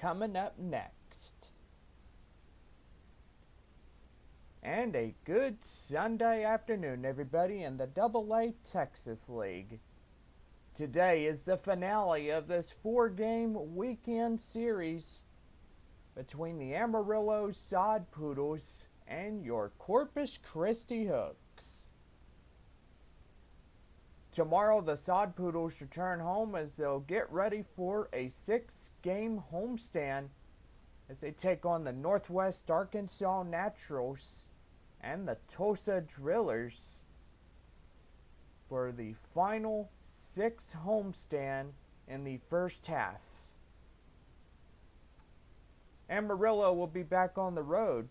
coming up next. And a good Sunday afternoon, everybody, in the AA Texas League. Today is the finale of this 4-game weekend series between the Amarillo Sod Poodles and your Corpus Christi Hooks. Tomorrow, the Sod Poodles return home as they'll get ready for a 6-game homestand as they take on the Northwest Arkansas Naturals and the Tulsa Drillers for the final 6th homestand in the first half. Amarillo will be back on the road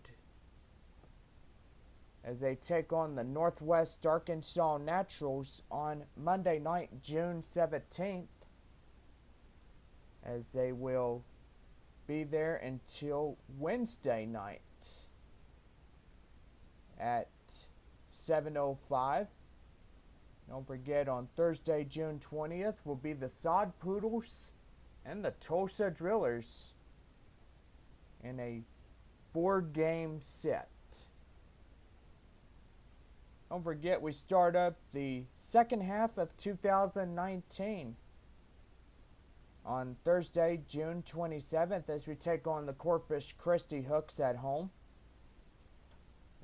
as they take on the Northwest Arkansas Naturals on Monday night, June 17th, as they will be there until Wednesday night at 7:05. Don't forget, on Thursday, June 20th, will be the Sod Poodles and the Tulsa Drillers in a 4-game set. Don't forget, we start up the second half of 2019 on Thursday, June 27th, as we take on the Corpus Christi Hooks at home.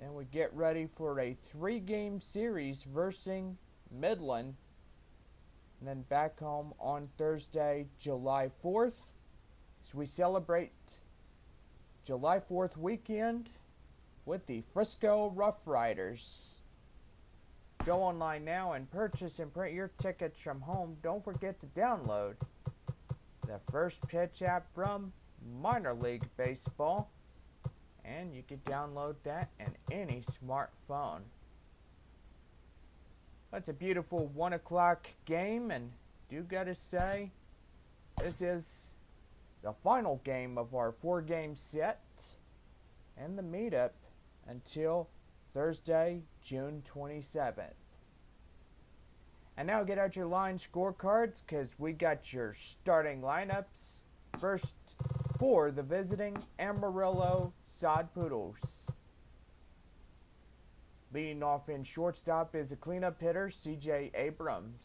Then we get ready for a 3-game series versus Midland. And then back home on Thursday, July 4th, as we celebrate July 4th weekend with the Frisco Rough Riders. Go online now and purchase and print your tickets from home. Don't forget to download the First Pitch app from Minor League Baseball, and you can download that in any smartphone. That's a beautiful 1 o'clock game, and do gotta say, this is the final game of our 4-game set and the meetup until Thursday, June 27th. And now get out your line scorecards, because we got your starting lineups. First, for the visiting Amarillo Sod Poodles. Leading off in shortstop is a cleanup hitter, C.J. Abrams.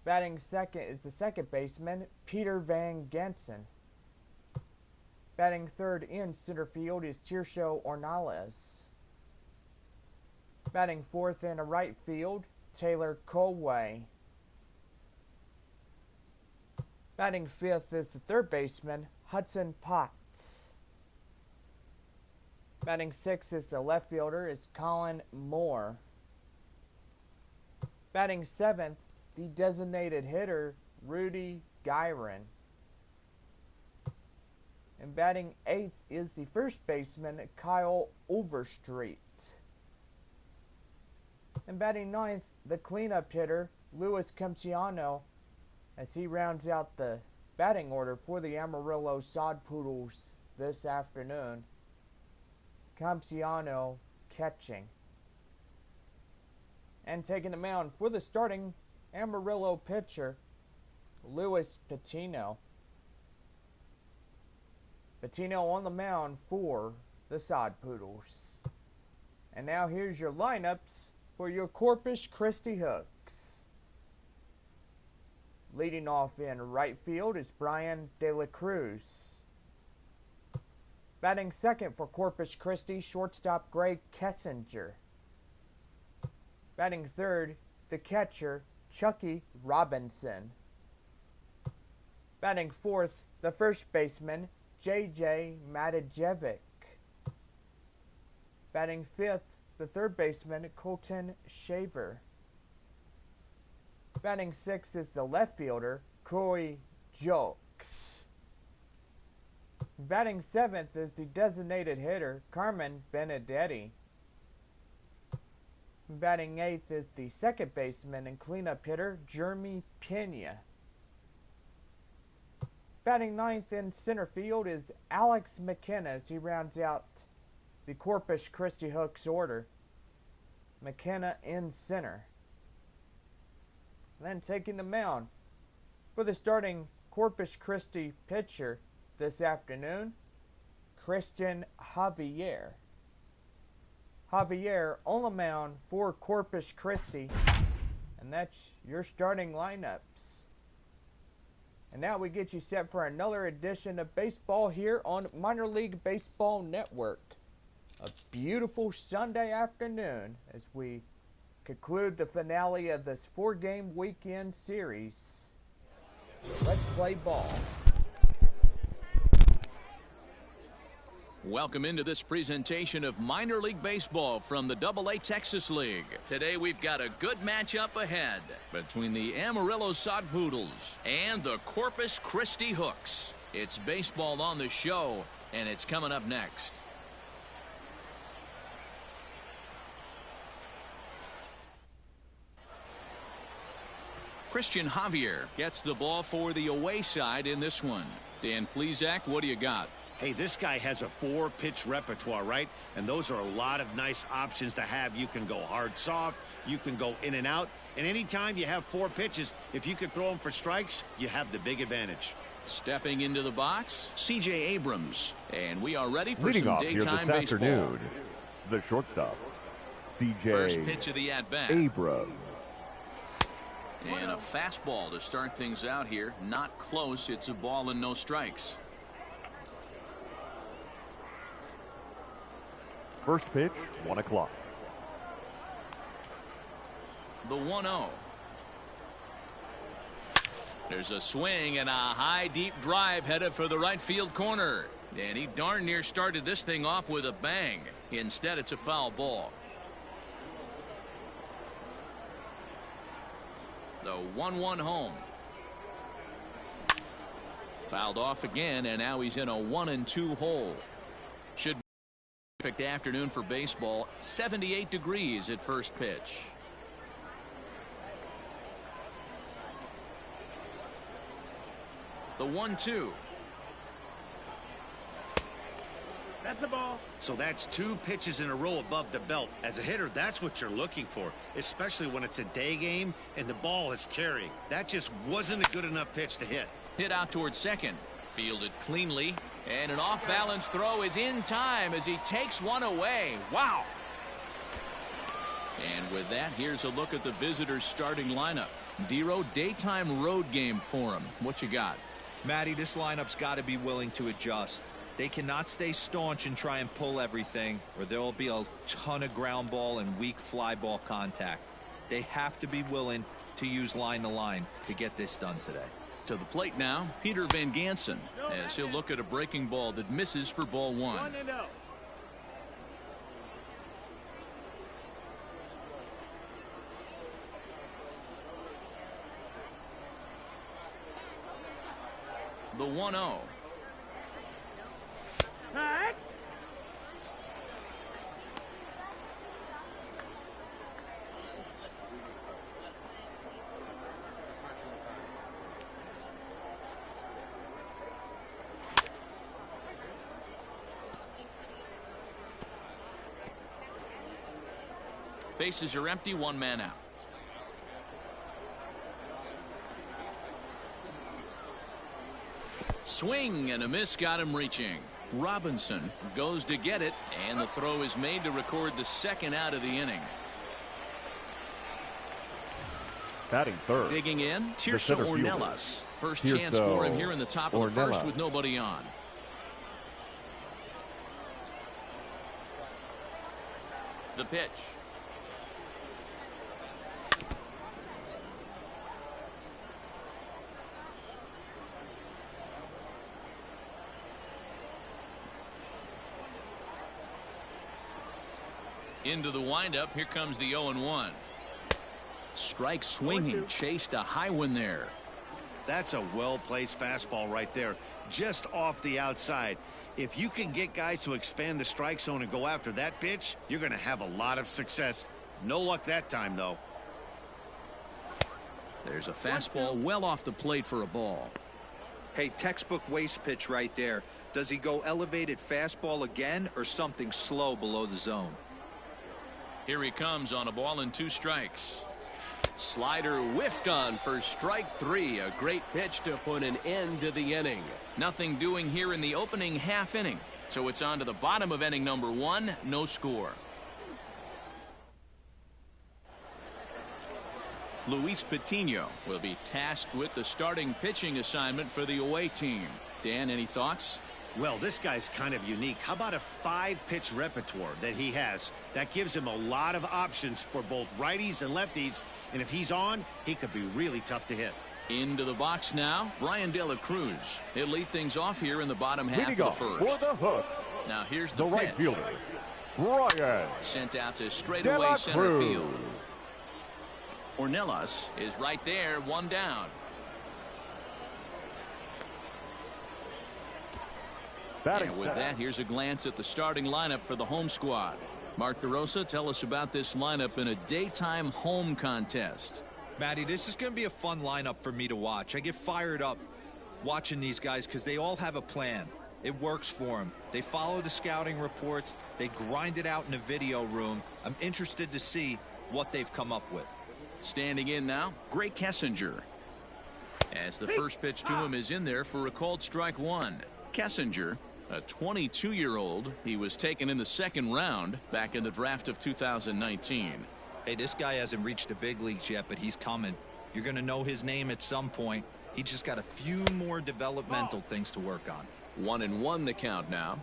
Batting second is the second baseman, Peter Van Gensen. Batting third in center field is Tirso Ornales. Batting fourth in right field, Taylor Colway. Batting fifth is the third baseman, Hudson Potts. Batting sixth is the left fielder, is Colin Moore. Batting seventh, the designated hitter, Rudy Gyron. And batting eighth is the first baseman, Kyle Overstreet. And batting ninth, the cleanup hitter, Luis Campsiano, as he rounds out the batting order for the Amarillo Sod Poodles this afternoon. Campsiano catching. And taking the mound for the starting Amarillo pitcher, Luis Patino. Patino on the mound for the Sod Poodles. And now here's your lineups for your Corpus Christi Hooks. Leading off in right field is Brian De La Cruz. Batting second for Corpus Christi, shortstop Greg Kessinger. Batting third, the catcher, Chucky Robinson. Batting fourth, the first baseman, J.J. Matajevic. Batting fifth, the third baseman, Colton Shaver. Batting sixth is the left fielder, Corey Jokes. Batting seventh is the designated hitter, Carmen Benedetti. Batting eighth is the second baseman and cleanup hitter, Jeremy Pena. Batting ninth in center field is Alex McKenna as he rounds out the Corpus Christi Hooks order. McKenna in center. And then taking the mound for the starting Corpus Christi pitcher this afternoon, Christian Javier. Javier on the mound for Corpus Christi, and that's your starting lineups. And now we get you set for another edition of baseball here on Minor League Baseball Network. A beautiful Sunday afternoon as we conclude the finale of this 4-game weekend series. Let's play ball. Welcome into this presentation of Minor League Baseball from the AA Texas League. Today we've got a good matchup ahead between the Amarillo Sod Poodles and the Corpus Christi Hooks. It's baseball on the show, and it's coming up next. Christian Javier gets the ball for the away side in this one. Dan Plesac, what do you got? Hey, this guy has a 4-pitch repertoire, right? And those are a lot of nice options to have. You can go hard, soft. You can go in and out. And anytime you have 4 pitches, if you can throw them for strikes, you have the big advantage. Stepping into the box, C.J. Abrams. And we are ready for Leading some off here daytime this baseball. afternoon, the shortstop, C.J. First pitch of the at-bat. Abrams. And a fastball to start things out here. Not close. It's a ball and no strikes. First pitch, 1 o'clock. The 1-0. There's a swing and a high deep drive headed for the right field corner. And he darn near started this thing off with a bang. Instead, it's a foul ball. The 1-1 home. Fouled off again, and now he's in a 1-2 hole. Should be a perfect afternoon for baseball. 78 degrees at first pitch. The 1-2. That's the ball. So that's 2 pitches in a row above the belt. As a hitter, that's what you're looking for, especially when it's a day game and the ball is carrying. That just wasn't a good enough pitch to hit. Hit out towards second. Fielded cleanly. And an off-balance throw is in time as he takes one away. Wow. And with that, here's a look at the visitors' starting lineup. Dero, daytime road game for him. What you got? Matty, this lineup's got to be willing to adjust. They cannot stay staunch and try and pull everything, or there will be a ton of ground ball and weak fly ball contact. They have to be willing to use line to line to get this done today. To the plate now, Peter Van Gansen, as he'll look at a breaking ball that misses for ball 1. 1-0. The 1-0. Bases are empty, 1 man out. Swing and a miss got him reaching. Robinson goes to get it, and the throw is made to record the 2nd out of the inning. Batting third. Digging in, Tirso Ornelas. First Tirso chance for him here in the top of the first with nobody on. The pitch. Into the windup. Here comes the 0-1. Strike swinging. Chased a high one there. That's a well-placed fastball right there, just off the outside. If you can get guys to expand the strike zone and go after that pitch, you're going to have a lot of success. No luck that time, though. There's a fastball well off the plate for a ball. Hey, textbook waste pitch right there. Does he go elevated fastball again or something slow below the zone? Here he comes on a ball and 2 strikes. Slider whiffed on for strike 3. A great pitch to put an end to the inning. Nothing doing here in the opening half inning. So it's on to the bottom of inning number 1. No score. Luis Patino will be tasked with the starting pitching assignment for the away team. Dan, any thoughts? Well, this guy's kind of unique. How about a 5-pitch repertoire that he has? That gives him a lot of options for both righties and lefties. And if he's on, he could be really tough to hit. Into the box now, Brian De La Cruz. He'll lead things off here in the bottom half of the first. For the hook. Now here's the right pitch. fielder, Brian Sent out to De straightaway La center Cruz. field. Ornelas is right there, 1 down. And with that, here's a glance at the starting lineup for the home squad. Mark DeRosa, tell us about this lineup in a daytime home contest. Matty, this is going to be a fun lineup for me to watch. I get fired up watching these guys because they all have a plan. It works for them. They follow the scouting reports. They grind it out in the video room. I'm interested to see what they've come up with. Standing in now, Gray Kessinger. As the first pitch to him is in there for a called strike 1. Kessinger, a 22-year-old. He was taken in the 2nd round back in the draft of 2019. Hey, this guy hasn't reached the big leagues yet, but he's coming. You're going to know his name at some point. He just got a few more developmental things to work on. 1-1 the count now.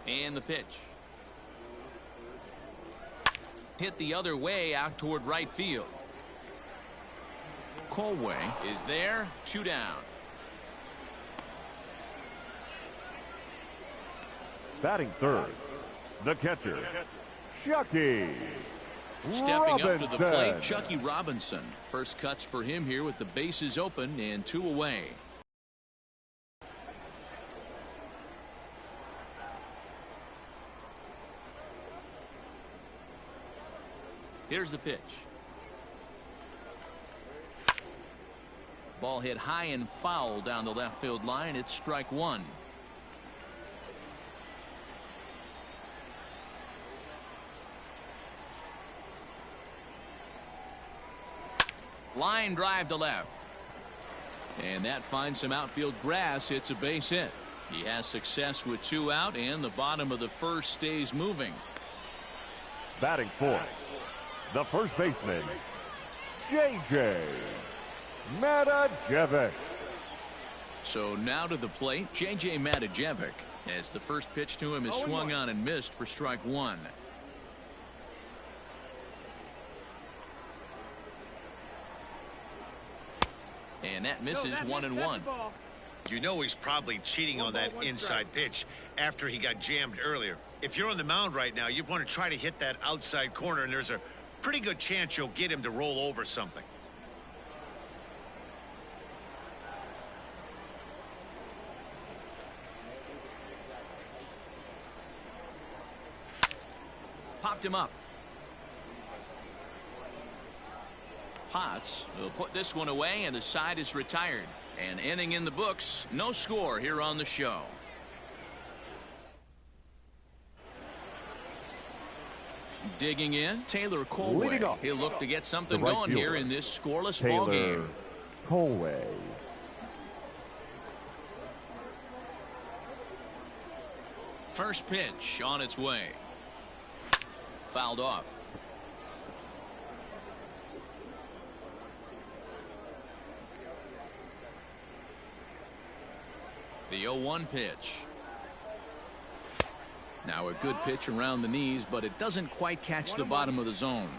And the pitch. Hit the other way out toward right field. Colway is there, 2 down. Batting third, the catcher, Chucky Stepping up to the plate, Robinson. Chucky Robinson. First cuts for him here with the bases open and 2 away. Here's the pitch. Ball hit high and foul down the left field line. It's strike 1. Line drive to left. And that finds some outfield grass. It's a base hit. He has success with 2 out, and the bottom of the first stays moving. Batting fourth, the first baseman, JJ Matajevic. So now to the plate, JJ Matajevic, as the first pitch to him is swung on and missed for strike 1. And that misses 1-1. You know he's probably cheating on that inside pitch after he got jammed earlier. If you're on the mound right now, you want to try to hit that outside corner, and there's a pretty good chance you'll get him to roll over something. Popped him up. Potts will put this one away, and the side is retired. An inning in the books. No score here on the show. Digging in, Taylor Colway. He'll look to get something right going fielder, here in this scoreless Taylor ball game. Colway. First pitch on its way. Fouled off. The 0-1 pitch. Now a good pitch around the knees, but it doesn't quite catch the bottom of the zone.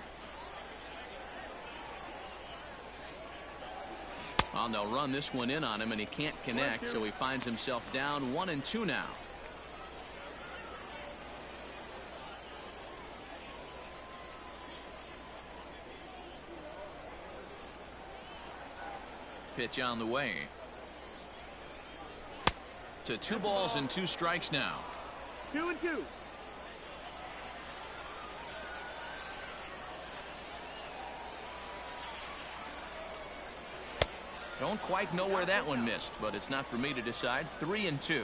Well, they'll run this one in on him, and he can't connect, so he finds himself down 1-2 now. Pitch on the way. To 2 balls and 2 strikes now. 2-2. Don't quite know where that one missed, but it's not for me to decide. 3-2.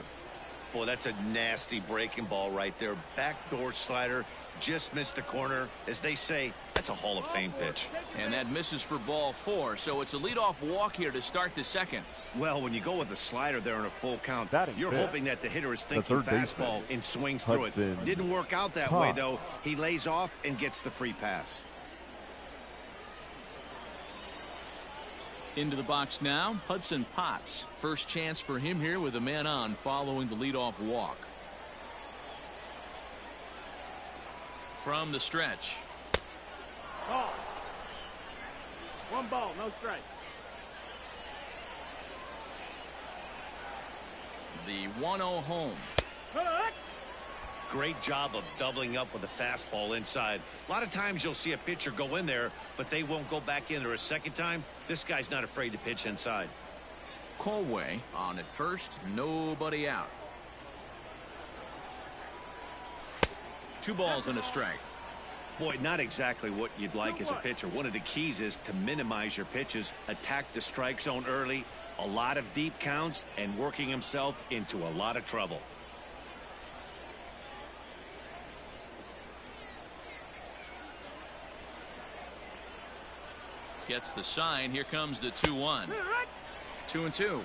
Boy, that's a nasty breaking ball right there. Backdoor slider, just missed the corner. As they say, that's a Hall of Fame pitch. And that misses for ball 4, so it's a leadoff walk here to start the second. Well, when you go with a slider there in a full count, Batting you're fifth, hoping that the hitter is thinking third baseman, fastball and swings through it. Hudson Didn't work out that way, though. He lays off and gets the free pass. Into the box now, Hudson Potts. First chance for him here with a man on following the leadoff walk. From the stretch. Ball. 1 ball, no strike. The 1-0 home. Great job of doubling up with a fastball inside. A lot of times you'll see a pitcher go in there, but they won't go back in there a second time. This guy's not afraid to pitch inside. Colway on at first, nobody out. 2 balls and a strike. Boy, not exactly what you'd like as a pitcher. One of the keys is to minimize your pitches, attack the strike zone early, a lot of deep counts, and working himself into a lot of trouble. Gets the sign. Here comes the 2-1. 2-2.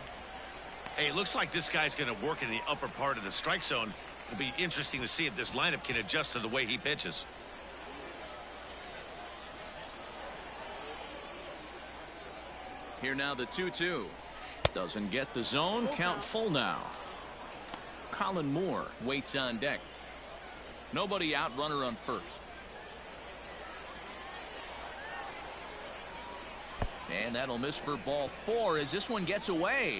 Hey, it looks like this guy's going to work in the upper part of the strike zone. It'll be interesting to see if this lineup can adjust to the way he pitches. Here now the 2-2. Doesn't get the zone. Count full now. Colin Moore waits on deck. Nobody out, runner on first. And that'll miss for ball 4 as this one gets away.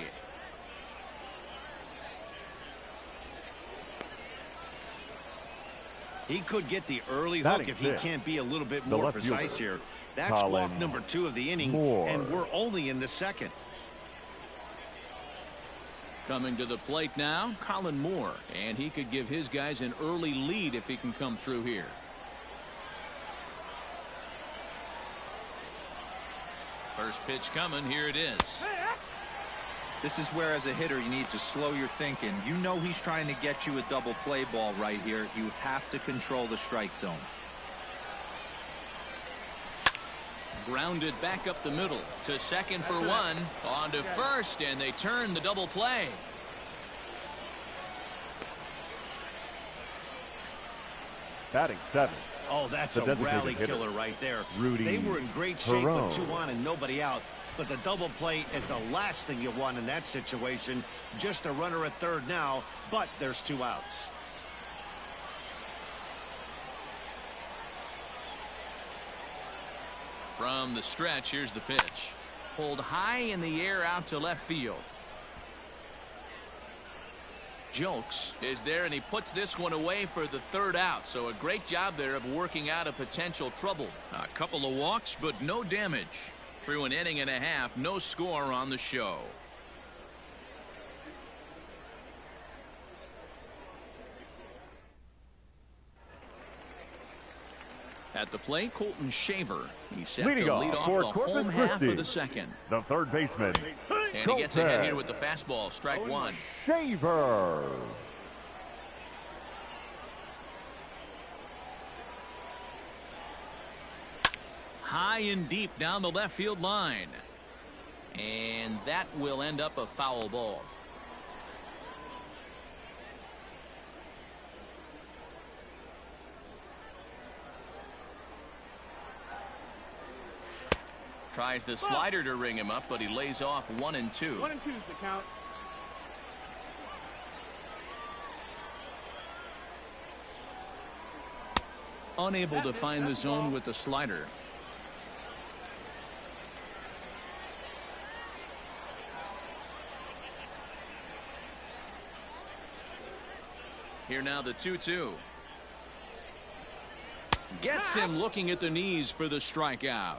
He could get the early Batting hook if he fifth, can't be a little bit the more left precise fielder, here. That's walk Colin number 2 of the inning, Moore. and we're only in the second. Coming to the plate now, Colin Moore, and he could give his guys an early lead if he can come through here. First pitch coming. Here it is. This is where, as a hitter, you need to slow your thinking. You know he's trying to get you a double play ball right here. You have to control the strike zone. Grounded back up the middle to second for 1. On to first, and they turn the double play. Batting 7th. Oh, that's The a designated rally hitter, killer right there. Rudy They were in great shape Perone. with 2 on and nobody out. But the double play is the last thing you want in that situation. Just a runner at third now, but there's 2 outs. From the stretch, here's the pitch. Pulled high in the air out to left field. Jolks is there, and he puts this one away for the 3rd out. So a great job there of working out a potential trouble. A couple of walks, but no damage. Through an inning and a half, no score on the show. At the plate, Colton Shaver. He's set Leading to off lead off for the Corpus home half Christi, of the second. the third baseman, And he gets ahead here Colton with the fastball. Strike 1. Shaver. High and deep down the left field line. And that will end up a foul ball. Tries the slider to ring him up, but he lays off 1 and 2. 1 and 2 is the count. Unable to find the zone with the slider. Here now the 2-2. Gets him looking at the knees for the strikeout.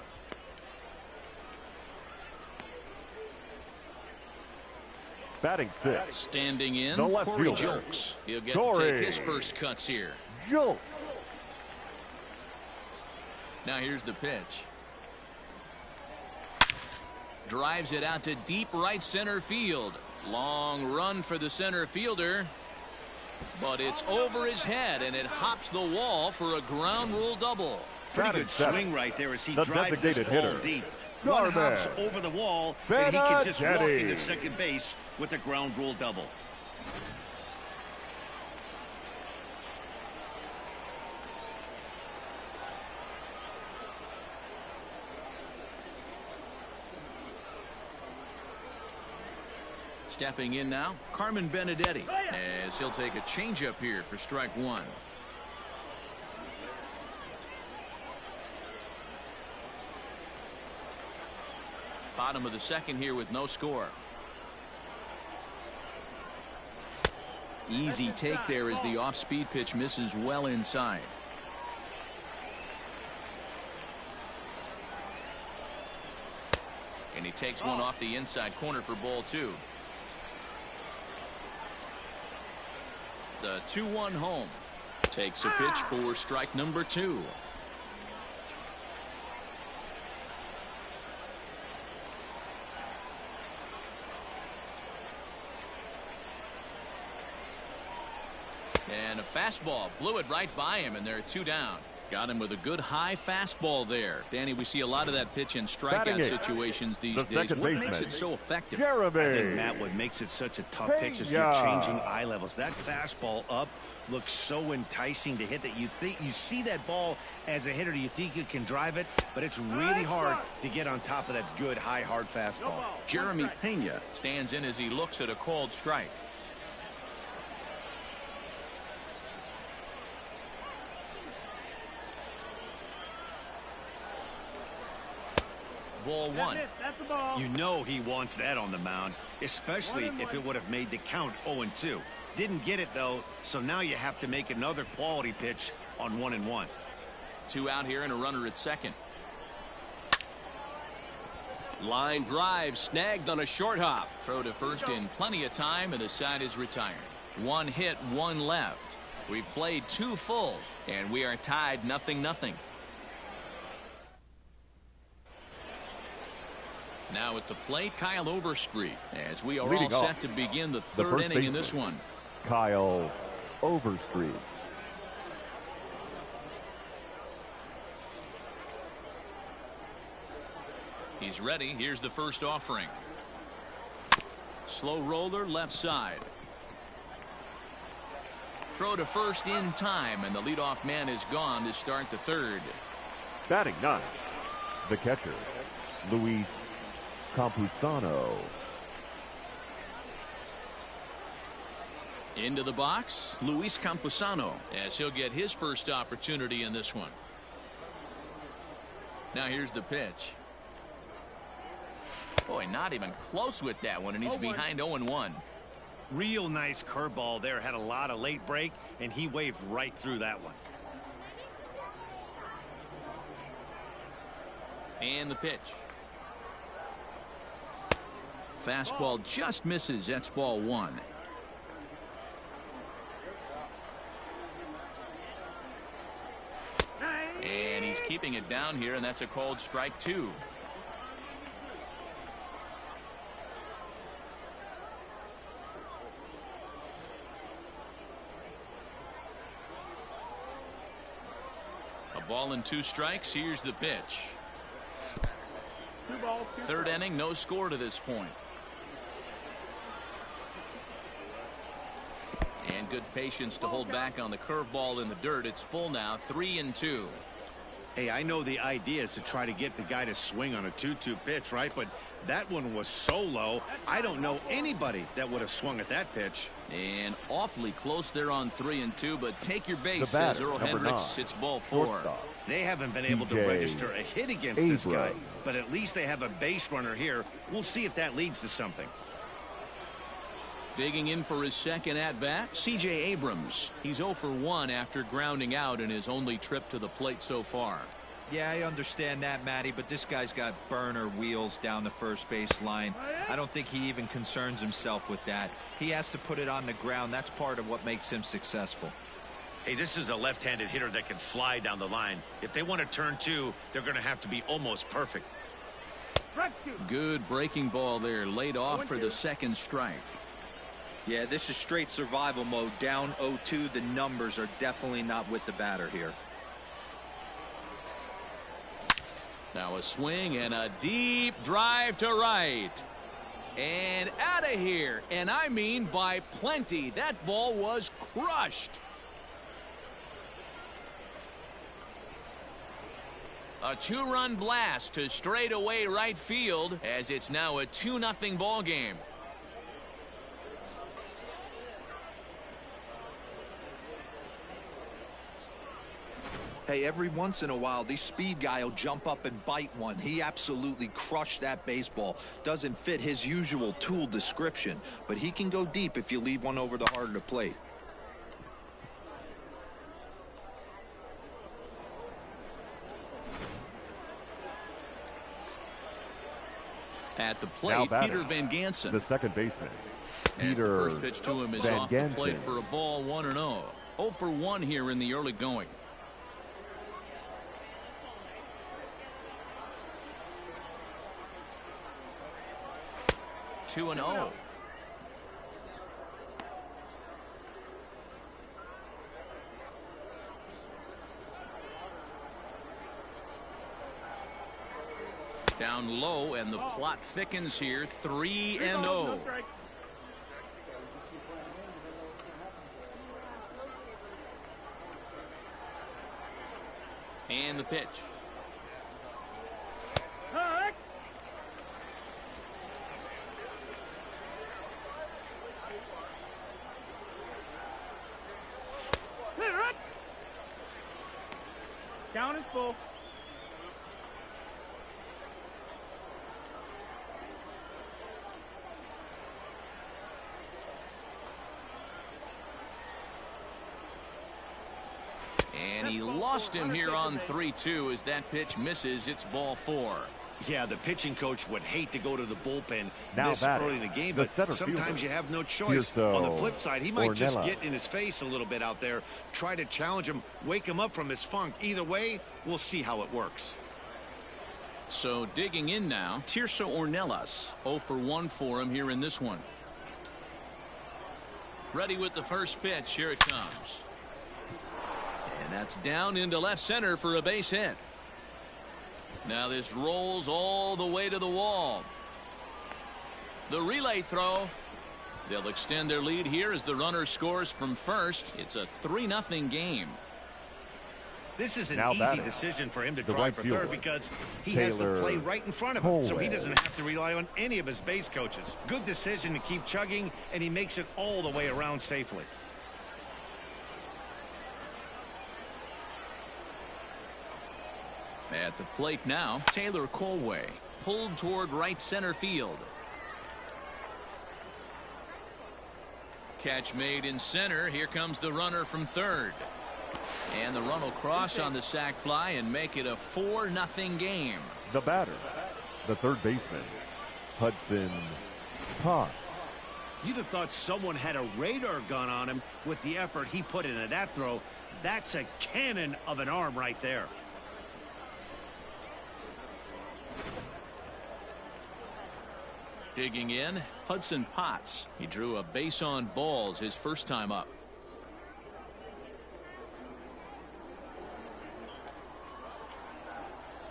Batting 6th. Standing in, The left Corey fielder, Jolks. He'll get to Corey take his first cuts here. Jolks. Now here's the pitch. Drives it out to deep right center field. Long run for the center fielder. But it's over his head, and it hops the wall for a ground rule double. Pretty Batting good seventh, swing right there as he the drives this designated ball hitter, deep. One hops Garbage. over the wall, and he can just walk Benedetti. into second base with a ground rule double. Stepping in now, Carmen Benedetti, as he'll take a changeup here for strike one. Bottom of the second here with no score. Easy take there as the off-speed pitch misses well inside. And he takes one off the inside corner for ball two. The 2-1 home. Takes a pitch for strike number two. And a fastball blew it right by him, and there are two down. Got him with a good high fastball there. Danny, we see a lot of that pitch in strikeout situations these days. What makes it so effective? I think, Matt, what makes it such a tough pitch is you're changing eye levels. That fastball up looks so enticing to hit that you see that ball as a hitter, you think you can drive it, but it's really hard to get on top of that good high hard fastball. Jeremy Pena stands in as he looks at a called strike. Ball one. That's the ball. You know he wants that on the mound, especially if it would have made the count 0-2. Didn't get it, though, so now you have to make another quality pitch on 1-1. Two out here and a runner at second. Line drive snagged on a short hop. Throw to first in plenty of time, and the side is retired. One hit, one left. We've played two full, and we are tied 0-0. Now at the plate, Kyle Overstreet, as we are Leading all off, set to begin the the third first inning in baseman, this one. Kyle Overstreet. He's ready. Here's the first offering. Slow roller left side. Throw to first in time, and the leadoff man is gone to start the third. Batting ninth, the catcher, Luis Campusano. Into the box, Luis Campusano, as he'll get his first opportunity in this one. Now here's the pitch. Boy, not even close with that one, and he's behind 0-1. Real nice curveball there. Had a lot of late break, and he waved right through that one. And the pitch. Fastball just misses. That's ball one. And he's keeping it down here, and that's a called strike two. A ball and two strikes. Here's the pitch. Third inning, no score to this point. And good patience to hold back on the curveball in the dirt. It's full now, 3-2. Hey, I know the idea is to try to get the guy to swing on a 2-2 pitch, right? But that one was so low, I don't know anybody that would have swung at that pitch. And awfully close there on 3-2, but take your base, batter, says Earl number Hendricks. 9, It's ball four. shortstop. They haven't been able to register a hit against this guy, but at least they have a base runner here. We'll see if that leads to something. Digging in for his second at-bat, C.J. Abrams. He's 0 for 1 after grounding out in his only trip to the plate so far. Yeah, I understand that, Matty, but this guy's got burner wheels down the first base line. I don't think he even concerns himself with that. He has to put it on the ground. That's part of what makes him successful. Hey, this is a left-handed hitter that can fly down the line. If they want to turn two, they're going to have to be almost perfect. Good breaking ball there, laid off for the second strike. Yeah, this is straight survival mode. Down 0-2. The numbers are definitely not with the batter here. Now a swing and a deep drive to right. And out of here. And I mean by plenty. That ball was crushed. A two-run blast to straightaway right field as it's now a 2-0 ball game. Hey, every once in a while, these speed guy will jump up and bite one. He absolutely crushed that baseball. Doesn't fit his usual tool description, but he can go deep if you leave one over the heart of the plate. At the plate, Peter Van Gansen. The second baseman. As the first pitch to him is off the plate for a ball, 1-0. 0 for 1 here in the early going. Two and 0. Down low, and the plot thickens here. 3-0. And the pitch. Count is full. And he lost him here on 3-2 as that pitch misses. It's ball 4. Yeah, the pitching coach would hate to go to the bullpen Now this early in the game, but sometimes you have no choice. On the flip side, he might just get in his face a little bit out there, try to challenge him, wake him up from his funk. Either way, we'll see how it works. So digging in now, Tirso Ornelas. 0 for 1 for him here in this one. Ready with the first pitch. Here it comes. And that's down into left center for a base hit. Now this rolls all the way to the wall. The relay throw. They'll extend their lead here as the runner scores from first. It's a 3-0 game. This is an easy decision for him to try for third because he has the play right in front of him, so he doesn't have to rely on any of his base coaches. Good decision to keep chugging, and he makes it all the way around safely. At the plate now, Taylor Colway, pulled toward right center field. Catch made in center. Here comes the runner from third. And the run will cross on the sac fly and make it a 4-0 game. The batter, the third baseman, Hudson Potts. You'd have thought someone had a radar gun on him with the effort he put into that throw. That's a cannon of an arm right there. Digging in, Hudson Potts. He drew a base on balls his first time up.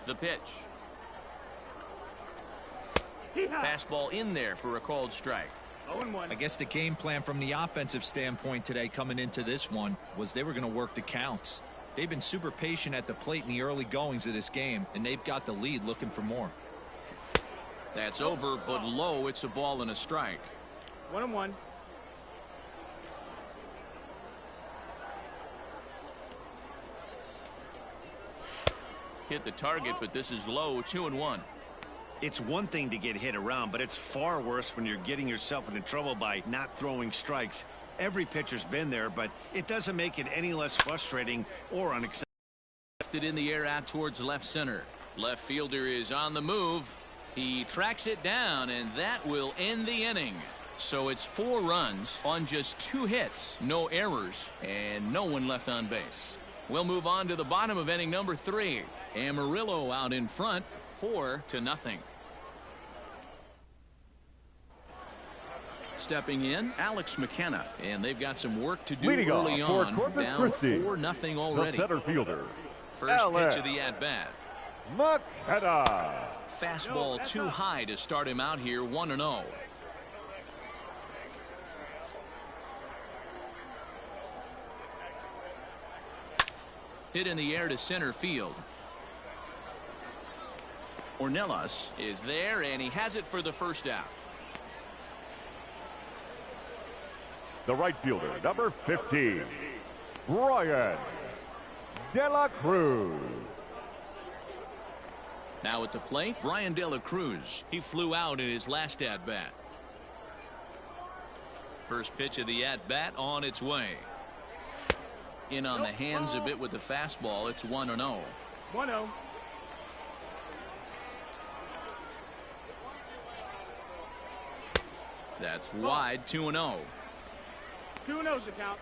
The pitch. Fastball in there for a called strike. 0-1. I guess the game plan from the offensive standpoint today coming into this one was they were going to work the counts. They've been super patient at the plate in the early goings of this game, and they've got the lead looking for more. That's over, but low. It's a ball and a strike. 1-1. Hit the target, but this is low. 2-1. It's one thing to get hit around, but it's far worse when you're getting yourself into trouble by not throwing strikes. Every pitcher's been there, but it doesn't make it any less frustrating or unacceptable. Lifted in the air out towards left center. Left fielder is on the move. He tracks it down, and that will end the inning. So it's 4 runs on just 2 hits, no errors, and no one left on base. We'll move on to the bottom of inning number 3. Amarillo out in front, 4-0. Stepping in, Alex McKenna, and they've got some work to do Leading early off on. for Corpus Down Christi, 4-0 the already. center fielder, First Alex pitch of the at-bat. McKenna. Fastball too high to start him out here, 1-0. Hit in the air to center field. Ornelas is there, and he has it for the first out. The right fielder, number 15, Brian De La Cruz. Now at the plate, Brian De La Cruz. He flew out in his last at-bat. First pitch of the at-bat on its way. In on the hands a bit with the fastball. It's 1-0. 1-0. That's wide, 2-0. 2-0's the count.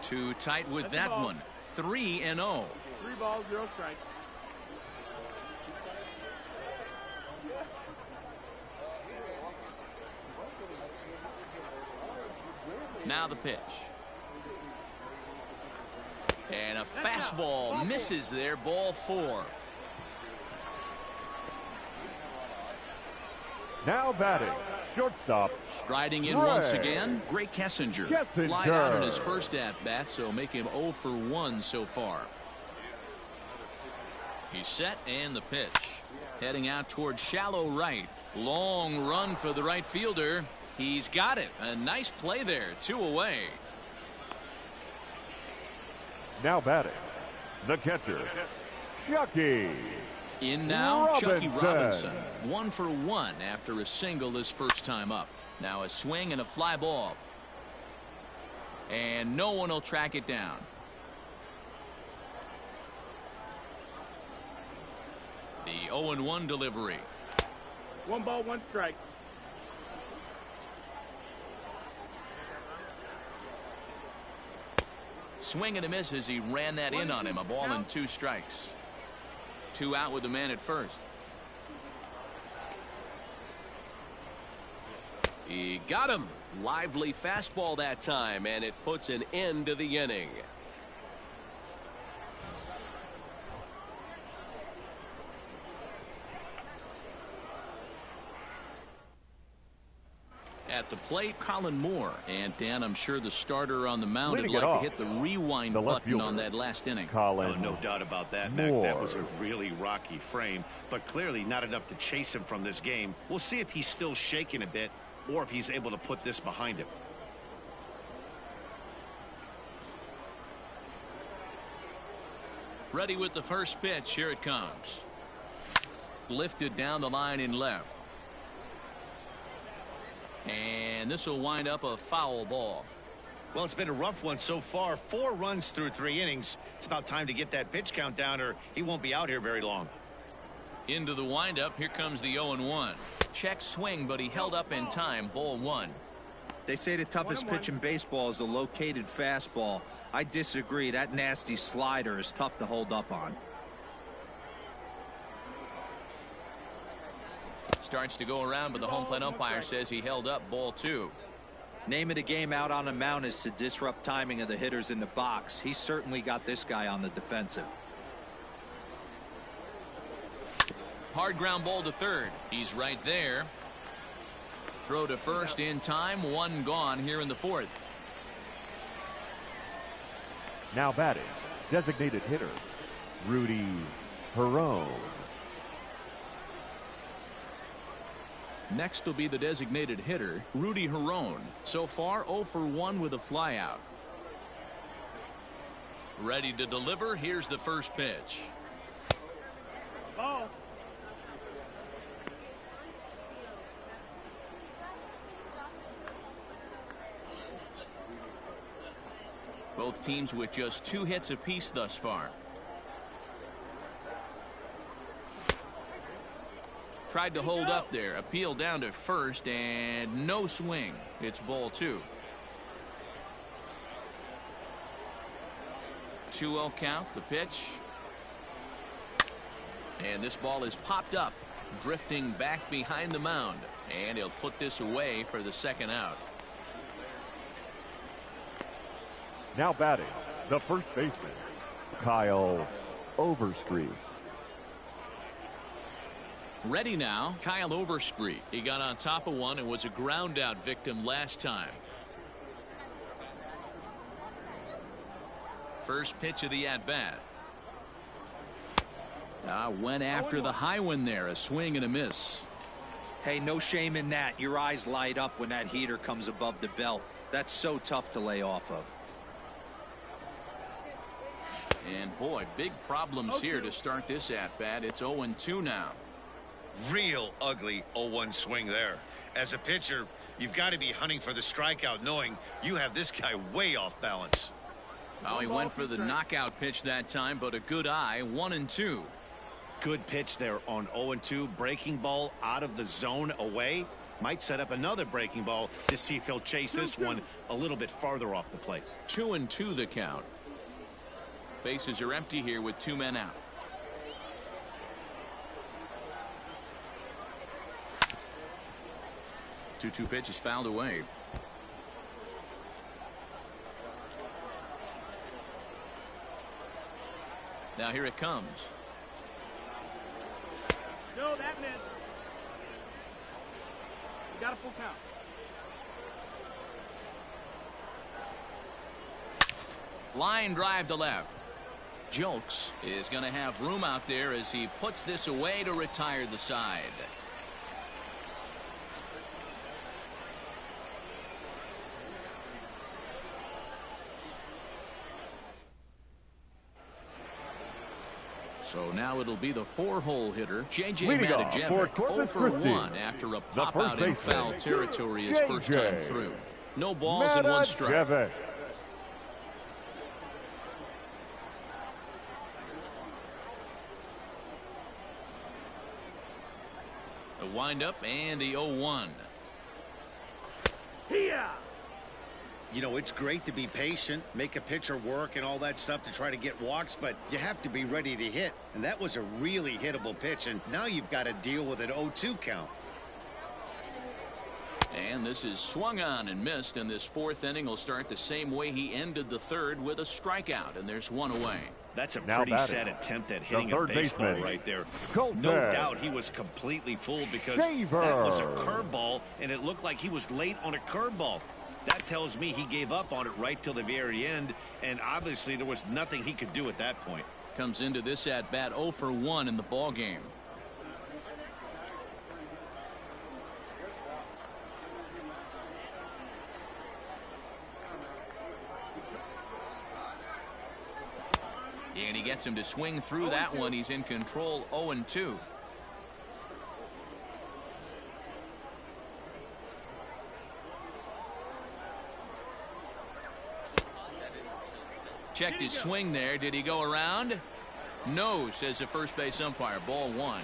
Too tight with that one. 3-0. 3 balls, 0 strikes. Now the pitch. And a fastball misses there, ball 4. Now batting, shortstop, Striding in Ray once again, Gray Kessinger. Kessinger. Flied out in his first at-bat, so make him 0 for 1 so far. He's set, and the pitch. Heading out towards shallow right. Long run for the right fielder. He's got it. A nice play there. 2 away. now batting, the catcher, Chucky. In now, Chucky Robinson. Robinson. 1 for 1 after a single his first time up. Now a swing and a fly ball. And no one will track it down. The 0-1 delivery. 1 ball, 1 strike. Swing and a miss as he ran that in on him. A ball and 2 strikes. 2 out with the man at first. He got him. Lively fastball that time, and it puts an end to the inning. At the plate, Colin Moore. And Dan, I'm sure the starter on the mound would Leading it like to off, hit the rewind the left button on fielder, that last inning. Colin Oh, no doubt about that, Mac. Moore. That was a really rocky frame, but clearly not enough to chase him from this game. We'll see if he's still shaking a bit or if he's able to put this behind him. Ready with the first pitch. Here it comes. Lifted down the line in left. And this will wind up a foul ball. Well, it's been a rough one so far. 4 runs through 3 innings. It's about time to get that pitch count down or he won't be out here very long. Into the windup. Here comes the 0-1. Check swing, but he held up in time. Ball 1. They say the toughest pitch in baseball is a located fastball. I disagree. That nasty slider is tough to hold up on. Starts to go around, but the home plate umpire says he held up. Ball 2. Name of the game out on the mound is to disrupt timing of the hitters in the box. He certainly got this guy on the defensive. Hard ground ball to third. He's right there. Throw to first in time. 1 gone here in the 4th. Now batting, designated hitter, Rudy Perone. Next will be the designated hitter, Rudy Herone. So far, 0 for 1 with a flyout. Ready to deliver. Here's the first pitch. Ball. Both teams with just 2 hits apiece thus far. Tried to hold up there. Appeal down to first, and no swing. It's ball 2. 2-0 count. The pitch. And this ball is popped up, drifting back behind the mound. And he'll put this away for the second out. Now batting, the first baseman, Kyle Overstreet. Ready now, Kyle Overstreet. He got on top of one and was a ground out victim last time. First pitch of the at-bat. Went after the high one there. A swing and a miss. Hey, no shame in that. Your eyes light up when that heater comes above the belt. That's so tough to lay off of. And boy, big problems here to start this at-bat. It's 0-2 now. Real ugly 0-1 swing there. As a pitcher, you've got to be hunting for the strikeout, knowing you have this guy way off balance. Oh, he went for the knockout pitch that time, but a good eye. 1-2. Good pitch there on 0-2. Breaking ball out of the zone away. Might set up another breaking ball to see if he'll chase this one a little bit farther off the plate. 2-2 the count. Bases are empty here with 2 men out. Two pitch is fouled away. Now here it comes. No, that missed. You got a full count. Line drive to left. Jolks is going to have room out there as he puts this away to retire the side. So now it'll be the 4-hole hitter, J.J. Matajevic, 0 for 1 after a pop-out in foul territory his first time through. No balls and 1 strike. The windup and the 0-1. Here. You know, it's great to be patient, make a pitcher work and all that stuff to try to get walks, but you have to be ready to hit. And that was a really hittable pitch, and now you've got to deal with an 0-2 count. And this is swung on and missed, and this 4th inning will start the same way he ended the 3rd with a strikeout, and there's 1 away. That's a pretty set attempt at hitting a baseball right there. No doubt he was completely fooled because that was a curveball, and it looked like he was late on a curveball. That tells me he gave up on it right till the very end, and obviously there was nothing he could do at that point. Comes into this at bat 0 for 1 in the ball game. And he gets him to swing through that one. He's in control. 0-2. Checked his swing there. Did he go around? No, says the first base umpire. Ball 1.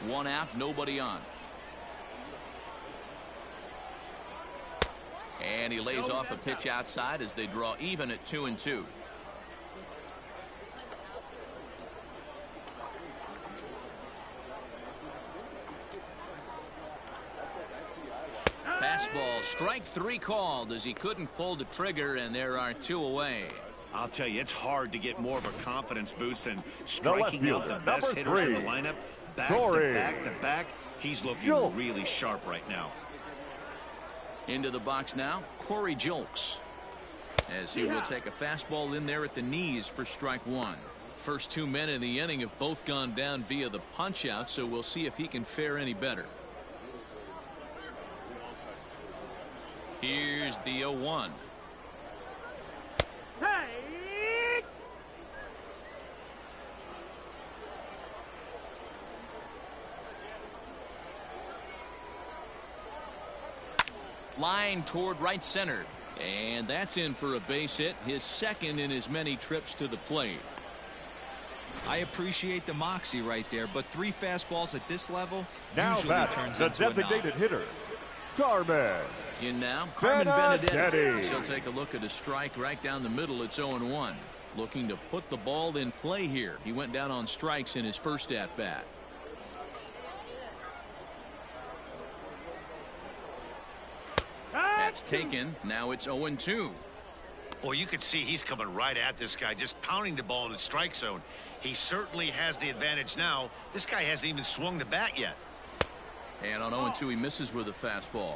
1 out, nobody on. And he lays off a pitch outside as they draw even at 2-2. Fastball, strike 3 called as he couldn't pull the trigger, and there are 2 away. I'll tell you, it's hard to get more of a confidence boost than striking out the best hitters in the lineup. Back to back to back. He's looking really sharp right now. Into the box now, Corey Jolks, as he will take a fastball in there at the knees for strike 1. First 2 men in the inning have both gone down via the punch out, so we'll see if he can fare any better. Here's the 0-1. Hey! Line toward right center. And that's in for a base hit, his 2nd in as many trips to the plate. I appreciate the moxie right there, but 3 fastballs at this level now usually turns the into designated hitter, Carmen. In now, Carmen Benedetti. She'll take a look at a strike right down the middle. It's 0-1. looking to put the ball in play here. He went down on strikes in his first at bat. That's taken. Now it's 0-2. Well, you can see he's coming right at this guy, just pounding the ball in the strike zone. He certainly has the advantage now. This guy hasn't even swung the bat yet. And on 0-2, he misses with a fastball.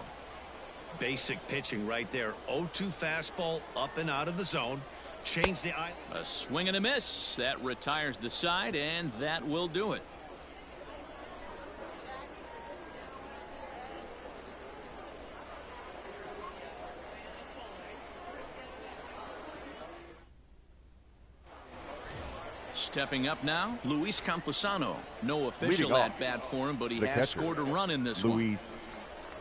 Basic pitching right there. 0-2 fastball, up and out of the zone. Change the eye. A swing and a miss. That retires the side, and that will do it. Stepping up now, Luis Campusano. No official at bat for him, but he has scored a run in this one. Luis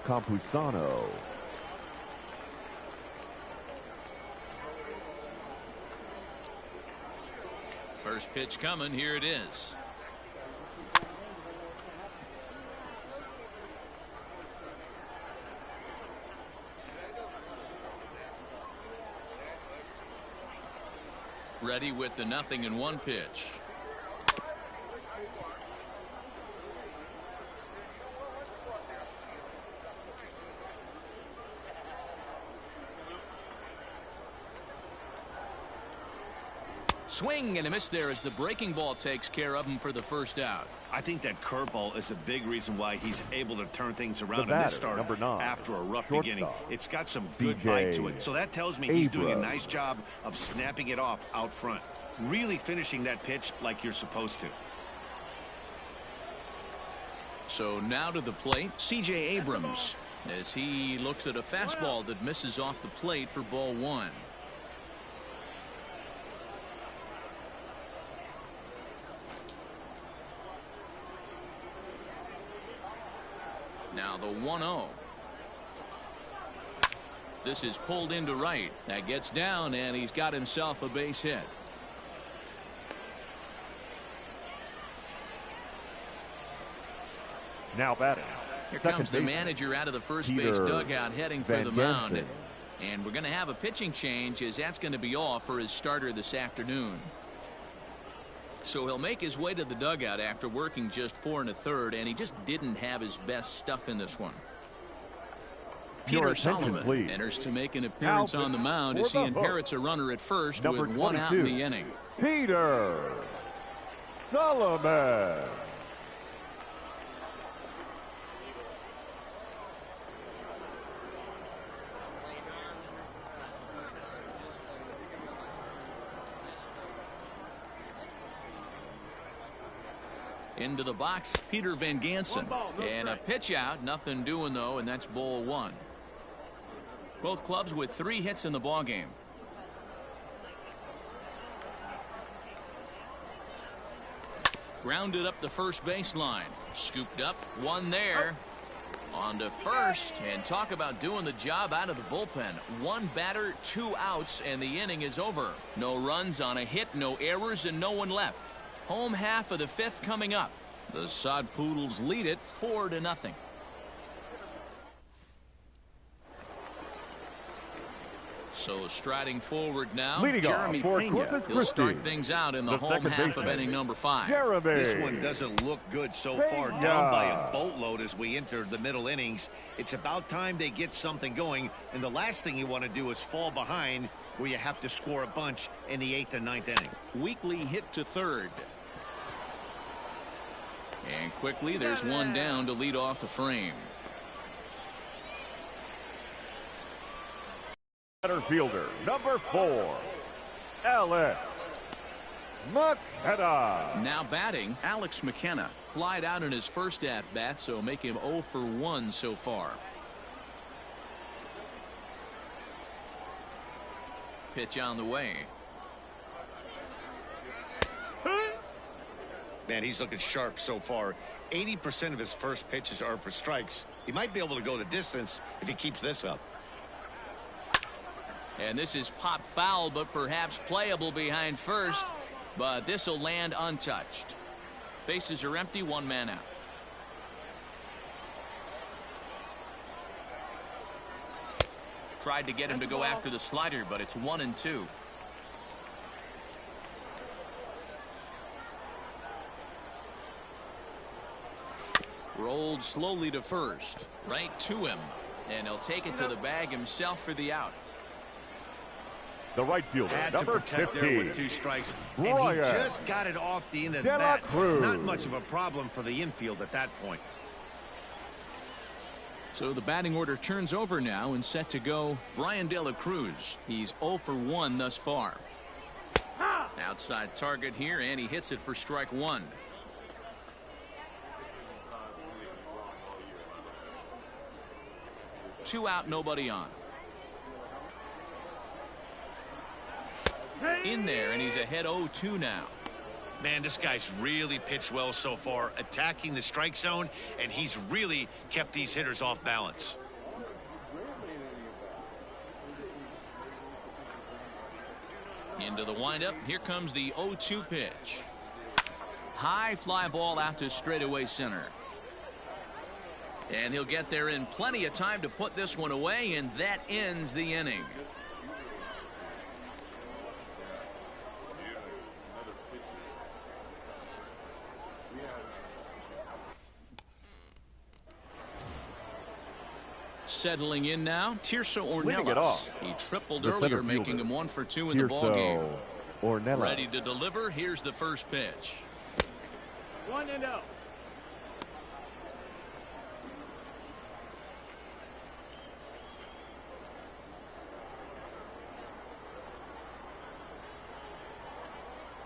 Campusano. First pitch coming. Here it is. Ready with the 0-1 pitch. Swing and a miss there as the breaking ball takes care of him for the first out. I think that curveball is a big reason why he's able to turn things around The in this batter, start number 9, after a rough shortstop, beginning. It's got some good CJ bite to it. So that tells me he's doing a Abrams. nice job of snapping it off out front. Really finishing that pitch like you're supposed to. So now to the plate, CJ Abrams, as he looks at a fastball that misses off the plate for ball 1. Now the 1-0. This is pulled into right. That gets down, and he's got himself a base hit. Now batting. Here Second comes the baseman, manager out of the first Peter base dugout heading for the Van mound. Jansen. And we're going to have a pitching change, as that's going to be all for his starter this afternoon. So he'll make his way to the dugout after working just 4 1/3, and he just didn't have his best stuff in this one. Your Peter attention, Solomon please. enters to make an appearance Now on the mound for as he the hook. inherits a runner at first Number with 1 out in 22, the inning. Peter Solomon. Into the box, Peter Van Jansen. And a pitch out, nothing doing though, and that's ball 1. Both clubs with 3 hits in the ballgame. Grounded up the first baseline. Scooped up, 1 there. On to first, and talk about doing the job out of the bullpen. 1 batter, 2 outs, and the inning is over. No runs on a hit, no errors, and no one left. Home half of the 5th coming up. The Sod Poodles lead it 4-0. So striding forward now, Leading off Jeremy for Pena. Corpus He'll Christi, start things out in the the home second half of baseman, inning number 5. Jeremy. This one doesn't look good so far. Pena. Down by a boatload as we enter the middle innings. It's about time they get something going. And the last thing you want to do is fall behind where you have to score a bunch in the 8th and 9th inning. Weekly hit to third. And quickly there's 1 down to lead off the frame. Center fielder, number 4, Alex McKenna. Now batting, Alex McKenna. Flied out in his first at-bat, so make him 0 for 1 so far. Pitch on the way. Man, he's looking sharp so far. 80% of his first pitches are for strikes. He might be able to go the distance if he keeps this up. And this is pop foul, but perhaps playable behind first. But this will land untouched. Bases are empty, 1 man out. Tried to get him to go after the slider, but it's 1-2. Rolled slowly to first. Right to him. And he'll take it to the bag himself for the out. The right fielder, Had to number protect 15. there with 2 strikes. And he Ryan just got it off the end of the De La bat. Cruz. Not much of a problem for the infield at that point. So the batting order turns over now and set to go Brian De La Cruz. He's 0 for 1 thus far. Outside target here, and he hits it for strike 1. Two out, nobody on. In there, and he's ahead 0-2 now. Man, this guy's really pitched well so far, attacking the strike zone, and he's really kept these hitters off balance. Into the windup. Here comes the 0-2 pitch. High fly ball out to straightaway center. And he'll get there in plenty of time to put this one away, and that ends the inning. Settling in now, Tirso Ornelas. He tripled The earlier, center making fielder, him 1 for 2 in the ballgame. Ornelas. Ready to deliver. Here's the first pitch. 1-0.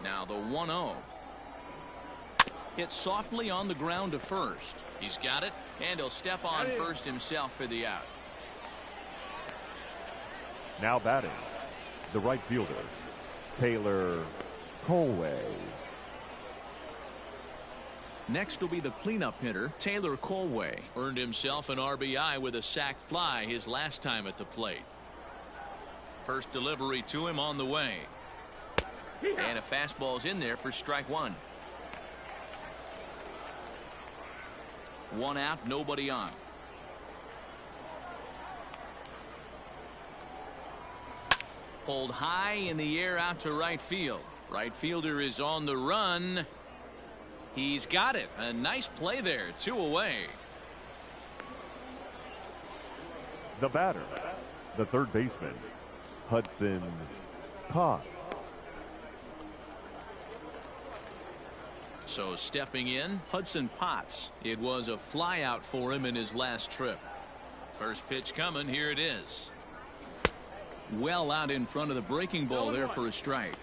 Now the 1-0. Hit softly on the ground to first. He's got it, and he'll step on first himself for the out. Now batting, the right fielder, Taylor Colway. Next will be the cleanup hitter, Taylor Colway. Earned himself an RBI with a sac fly his last time at the plate. First delivery to him on the way. And a fastball's in there for strike 1. 1 out, nobody on. Pulled high in the air out to right field. Right fielder is on the run. He's got it. A nice play there. 2 away. The batter, the third baseman, Hudson Potts. So stepping in, Hudson Potts. It was a fly out for him in his last trip. First pitch coming. Here it is. Well out in front of the breaking ball there for a strike.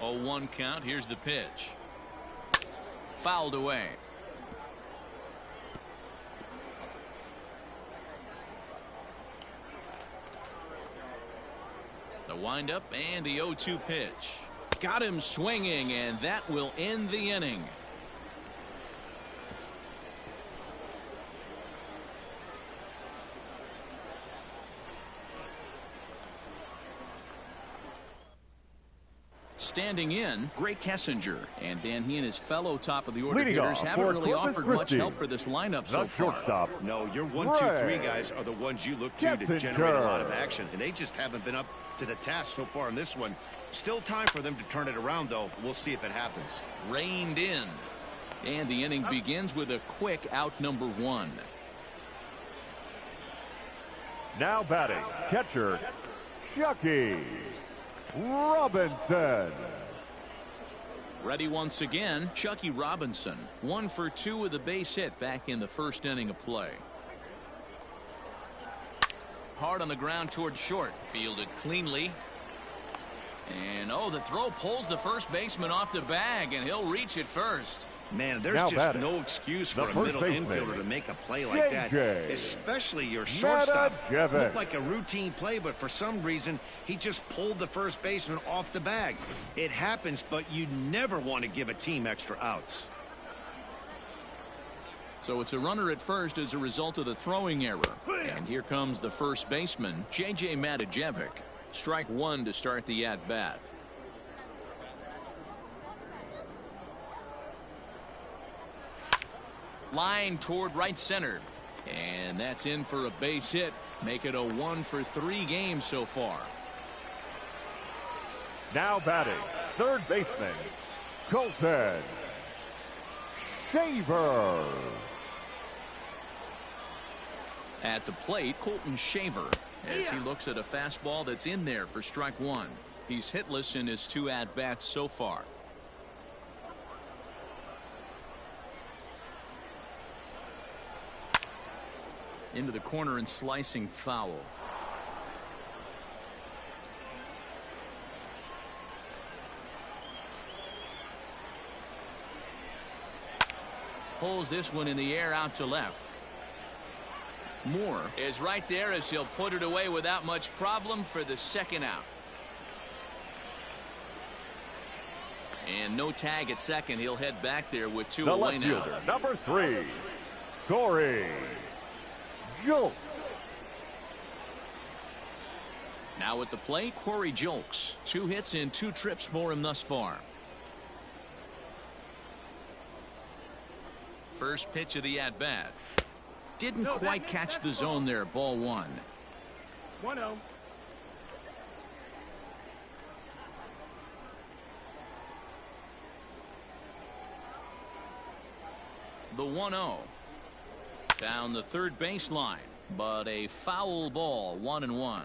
Oh, 1 count. Here's the pitch. Fouled away. The windup and the 0-2 pitch. Got him swinging, and that will end the inning. Standing in, Gray Kessinger. And Dan, he and his fellow top of the order Leading hitters off haven't for really Corpus offered Christi. much help for this lineup so Not far. shortstop. No, your 1, 2, 3 guys are the ones you look to generate a lot of action, and they just haven't been up to the task so far in this one. Still time for them to turn it around, though. We'll see if it happens. Reined in. And the inning begins with a quick out number 1. Now batting, catcher, Chucky Robinson. Ready once again, Chucky Robinson. 1 for 2 with a base hit back in the first inning of play. Hard on the ground toward short. Fielded cleanly. And the throw pulls the first baseman off the bag, and he'll reach it first. Man, there's Now just batting, no excuse the for a first middle baseman, infielder to make a play like that, JJ especially your shortstop. Matajevic. Looked like a routine play, but for some reason, he just pulled the first baseman off the bag. It happens, but you never want to give a team extra outs. So it's a runner at first as a result of the throwing error. And here comes the first baseman, JJ Matajevic. Strike 1 to start the at-bat. Line toward right center. And that's in for a base hit. Make it a 1-for-3 game so far. Now batting, third baseman, Colton Shaver. At the plate, Colton Shaver, as he looks at a fastball that's in there for strike one. He's hitless in his 2 at-bats so far. Into the corner and slicing foul. Pulls this one in the air out to left. Moore is right there as he'll put it away without much problem for the second out. And no tag at second. He'll head back there with 2 The away left now. fielder, number 3, Corey Julks. Now at the plate, Corey Julks. 2 hits and 2 trips for him thus far. First pitch of the at-bat. Didn't quite catch the zone there. Ball 1. 1-0. The 1-0. Down the third baseline, but a foul ball. 1-1.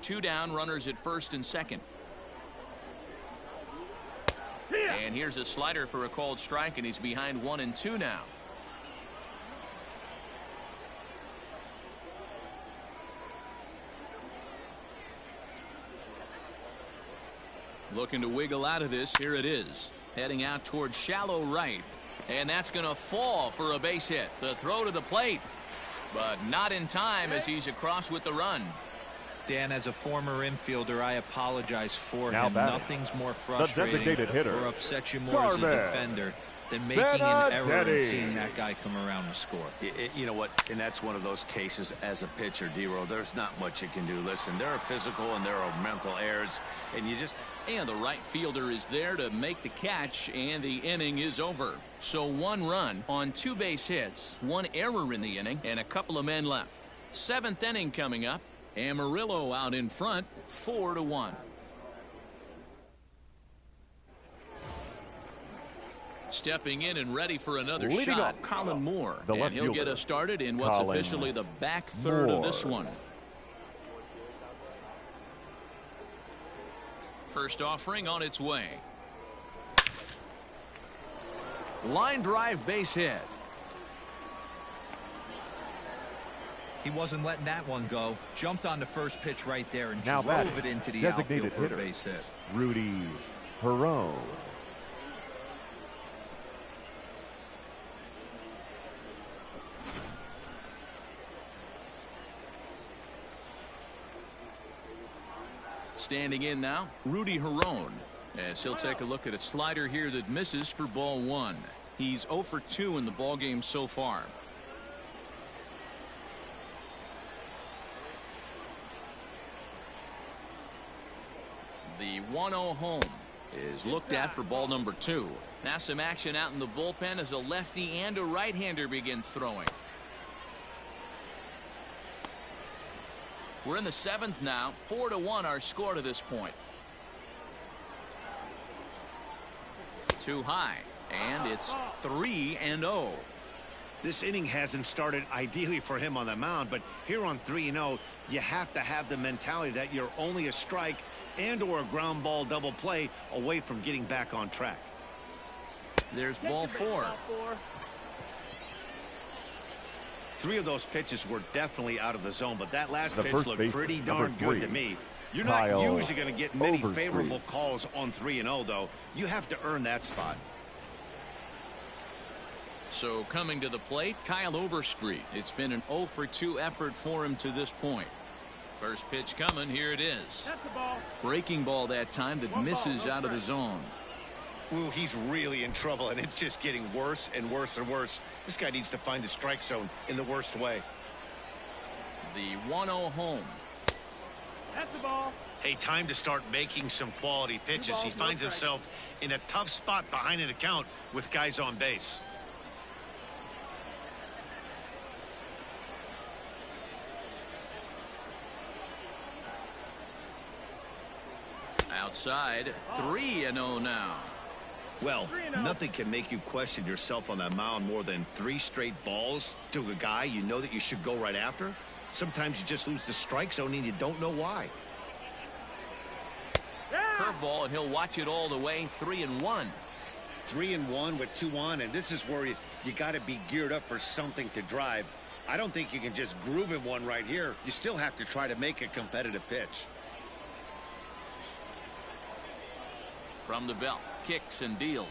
2 down, runners at first and second. And here's a slider for a called strike, and he's behind 1-2 now. Looking to wiggle out of this. Here it is. Heading out towards shallow right. And that's going to fall for a base hit. The throw to the plate. But not in time as he's across with the run. Dan, as a former infielder, I apologize for Now him. batting, Nothing's more the frustrating designated hitter, or upsets you more as a Garvin defender than making an error and Benedetti. seeing that guy come around to score. You know what? And that's one of those cases as a pitcher, D-Row. There's not much you can do. Listen, there are physical and there are mental errors, and you just... And the right fielder is there to make the catch, and the inning is over. So 1 run on 2 base hits, 1 error in the inning, and a couple of men left. 7th inning coming up. Amarillo out in front, 4-1. Stepping in and ready for another Leading shot, off, Colin Moore. the And left he'll get fielder, us started in what's Colin officially the back third of this Moore. one. First offering on its way. Line drive base hit. He wasn't letting that one go. Jumped on the first pitch right there and Now drove batting, it into the designated outfield for hitter, a base hit. Rudy Perone. Standing in now, Rudy Herone, as he'll take a look at a slider here that misses for ball 1. He's 0 for 2 in the ballgame so far. The 1-0 home is looked at for ball number 2. Now some action out in the bullpen as a lefty and a right-hander begin throwing. We're in the 7th now. 4-1 our score to this point. Too high, and it's 3-0. This inning hasn't started ideally for him on the mound, but here on 3-0, you have to have the mentality that you're only a strike and or a ground ball double play away from getting back on track. There's ball 4. 3 of those pitches were definitely out of the zone, but that last The pitch first looked baseman, pretty number darn good 3, to me. You're not Kyle usually going to get many Overstreet. favorable calls on 3-0, though. You have to earn that spot. So coming to the plate, Kyle Overstreet. It's been an 0 for 2 effort for him to this point. First pitch coming. Here it is. That's the ball. Breaking ball that time that misses out of the zone. Ooh, he's really in trouble, and it's just getting worse and worse and worse. This guy needs to find the strike zone in the worst way. The 1-0 home. That's the ball. Hey, time to start making some quality pitches. He finds himself in a tough spot behind an account with guys on base. outside. 3-0 now. Well, nothing can make you question yourself on that mound more than 3 straight balls to a guy you know that you should go right after. Sometimes you just lose the strike zone and you don't know why. Curveball, and he'll watch it all the way. 3-1. 3-1 with 2 on, and this is where you got to be geared up for something to drive. I don't think you can just groove in one right here. You still have to try to make a competitive pitch. From the belt, kicks and deals.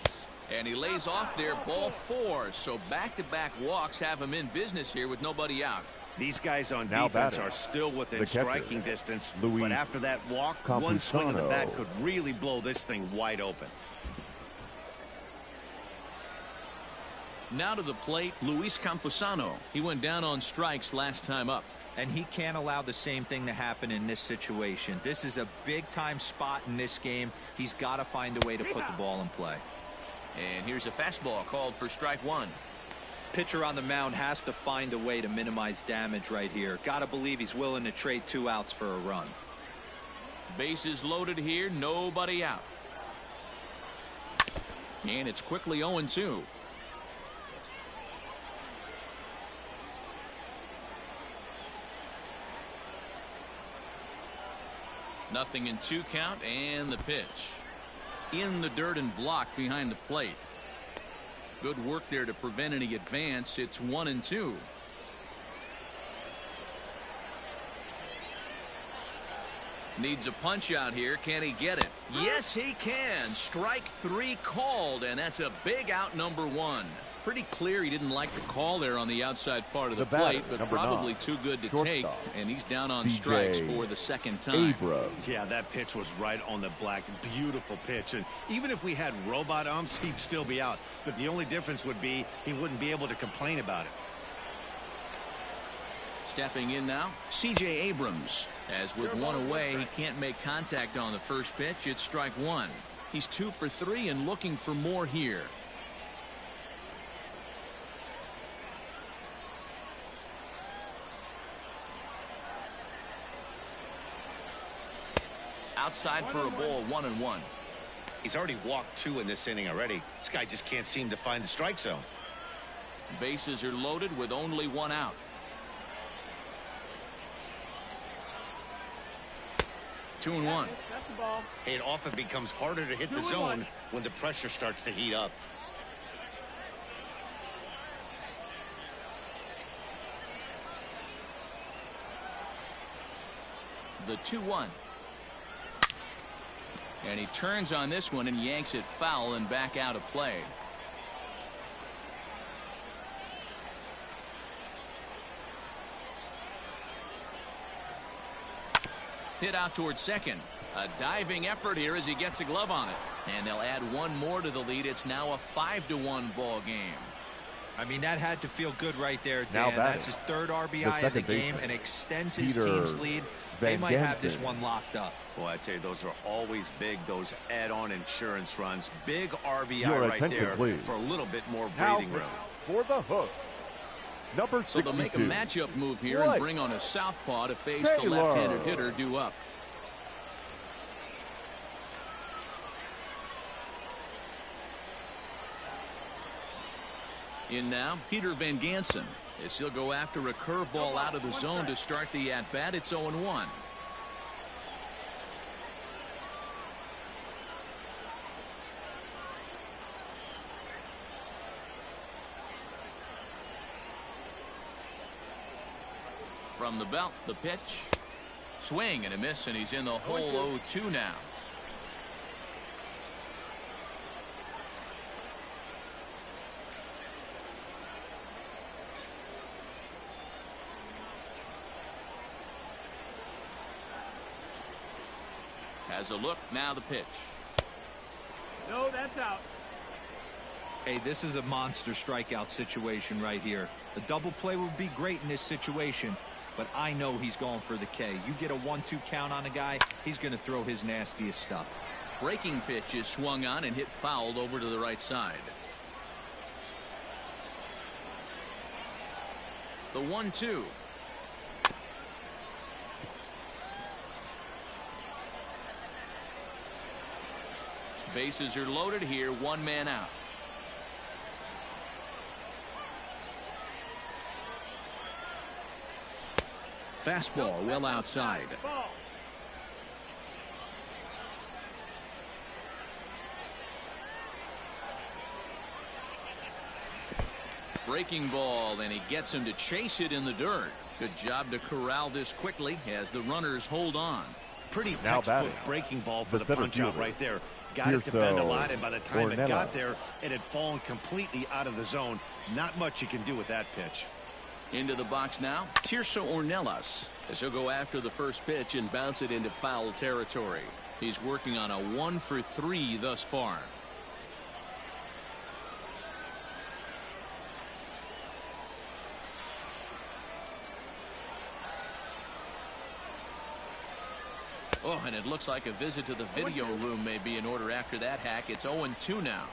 And he lays off there, ball 4. So back-to-back walks have him in business here with nobody out. These guys on Now defense batting, are still within striking distance, Luis but after that walk, one swing of the bat could really blow this thing wide open. Now to the plate, Luis Campusano. He went down on strikes last time up. And he can't allow the same thing to happen in this situation. This is a big-time spot in this game. He's got to find a way to put the ball in play. And here's a fastball called for strike 1. Pitcher on the mound has to find a way to minimize damage right here. Got to believe he's willing to trade 2 outs for a run. Bases loaded here, nobody out. And it's quickly 0-2. Nothing in 2 count, and the pitch. In the dirt and blocked behind the plate. Good work there to prevent any advance. It's 1-2. Needs a punch out here. Can he get it? Yes, he can. Strike 3 called, and that's a big out, number 1. Pretty clear he didn't like the call there on the outside part of the plate, but probably 9, too good to take, and he's down on DJ strikes for the 2nd time. Yeah, that pitch was right on the black. Beautiful pitch, and even if we had robot umps, he'd still be out, but the only difference would be he wouldn't be able to complain about it. Stepping in now, C.J. Abrams. As with 1 away, he can't make contact on the first pitch. It's strike 1. He's 2 for 3 and looking for more here. Outside for a ball, 1-1. He's already walked 2 in this inning already. This guy just can't seem to find the strike zone. Bases are loaded with only 1 out. Two and one. That's the ball. It often becomes harder to hit the zone when the pressure starts to heat up. The 2-1. And he turns on this one and yanks it foul and back out of play. Hit out towards second. A diving effort here as he gets a glove on it. And they'll add 1 more to the lead. It's now a 5-1 ball game. I mean, that had to feel good right there, Dan. That's his 3rd RBI of the game and extends his team's lead. They might have this one locked up. Well, I tell you, those are always big, those add-on insurance runs. Big RBI right there for a little bit more breathing room. For the hook. Number 62. So they'll make a matchup move here and bring on a southpaw to face the left-handed hitter due up. In now, Peter Van Gansen, as he'll go after a curveball out of the zone to start the at-bat. It's 0-1. From the belt, the pitch. Swing and a miss, and he's in the hole 0-2 now. Has a look, now the pitch. No, that's out. Hey, this is a monster strikeout situation right here. A double play would be great in this situation, but I know he's going for the K. You get a 1-2 count on a guy, he's going to throw his nastiest stuff. Breaking pitch is swung on and hit fouled over to the right side. The 1-2. Bases are loaded here, one man out. Fastball well outside. Breaking ball, and he gets him to chase it in the dirt. Good job to corral this quickly as the runners hold on. Pretty textbook breaking ball for the punch out right there. Got it to bend a lot, and by the time it got there, it had fallen completely out of the zone. Not much you can do with that pitch. Into the box now, Tirso Ornelas, as he'll go after the first pitch and bounce it into foul territory. He's working on a 1-for-3 thus far. Oh, and it looks like a visit to the video room may be in order after that hack. It's 0-2 now.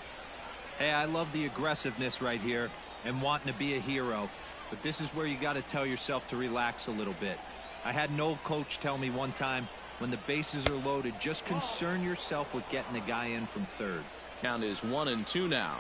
Hey, I love the aggressiveness right here and wanting to be a hero. But this is where you got to tell yourself to relax a little bit. I had an old coach tell me one time, when the bases are loaded, just concern yourself with getting the guy in from third. Count is 1-2 now.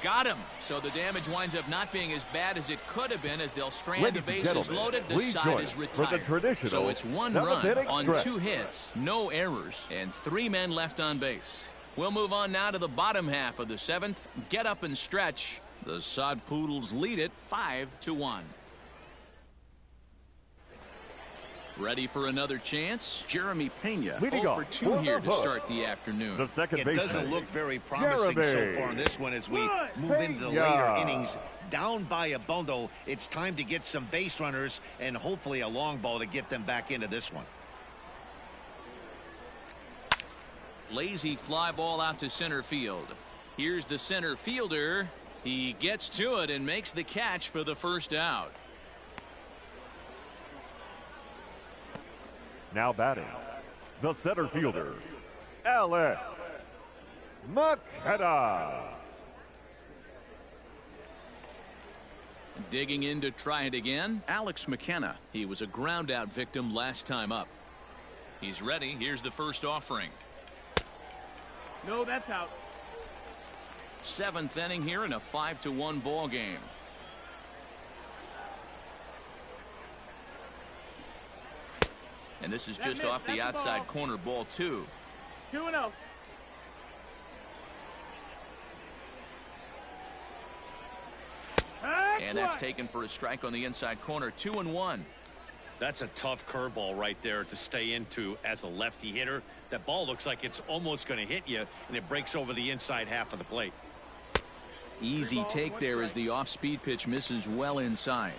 Got him. So the damage winds up not being as bad as it could have been, as they'll strand the bases loaded. The side is retired. So it's 1 run on 2 hits, no errors, and 3 men left on base. We'll move on now to the bottom half of the 7th. Get up and stretch. The Sod Poodles lead it 5-1. Ready for another chance? Jeremy Pena 0-for-2 here to start the afternoon. It doesn't look very promising so far in this one as we move into the later innings. Down by a bundle, it's time to get some base runners and hopefully a long ball to get them back into this one. Lazy fly ball out to center field. Here's the center fielder. He gets to it and makes the catch for the first out. Now batting, the center fielder, Alex McKenna. Digging in to try it again, Alex McKenna. He was a ground out victim last time up. He's ready. Here's the first offering. No, that's out. 7th inning here in a 5-1 ball game. And this is just off the outside corner, ball 2. 2-0. And that's taken for a strike on the inside corner. 2-1. That's a tough curveball right there to stay into as a lefty hitter. That ball looks like it's almost going to hit you, and it breaks over the inside half of the plate. Easy take there as the off-speed pitch misses well inside.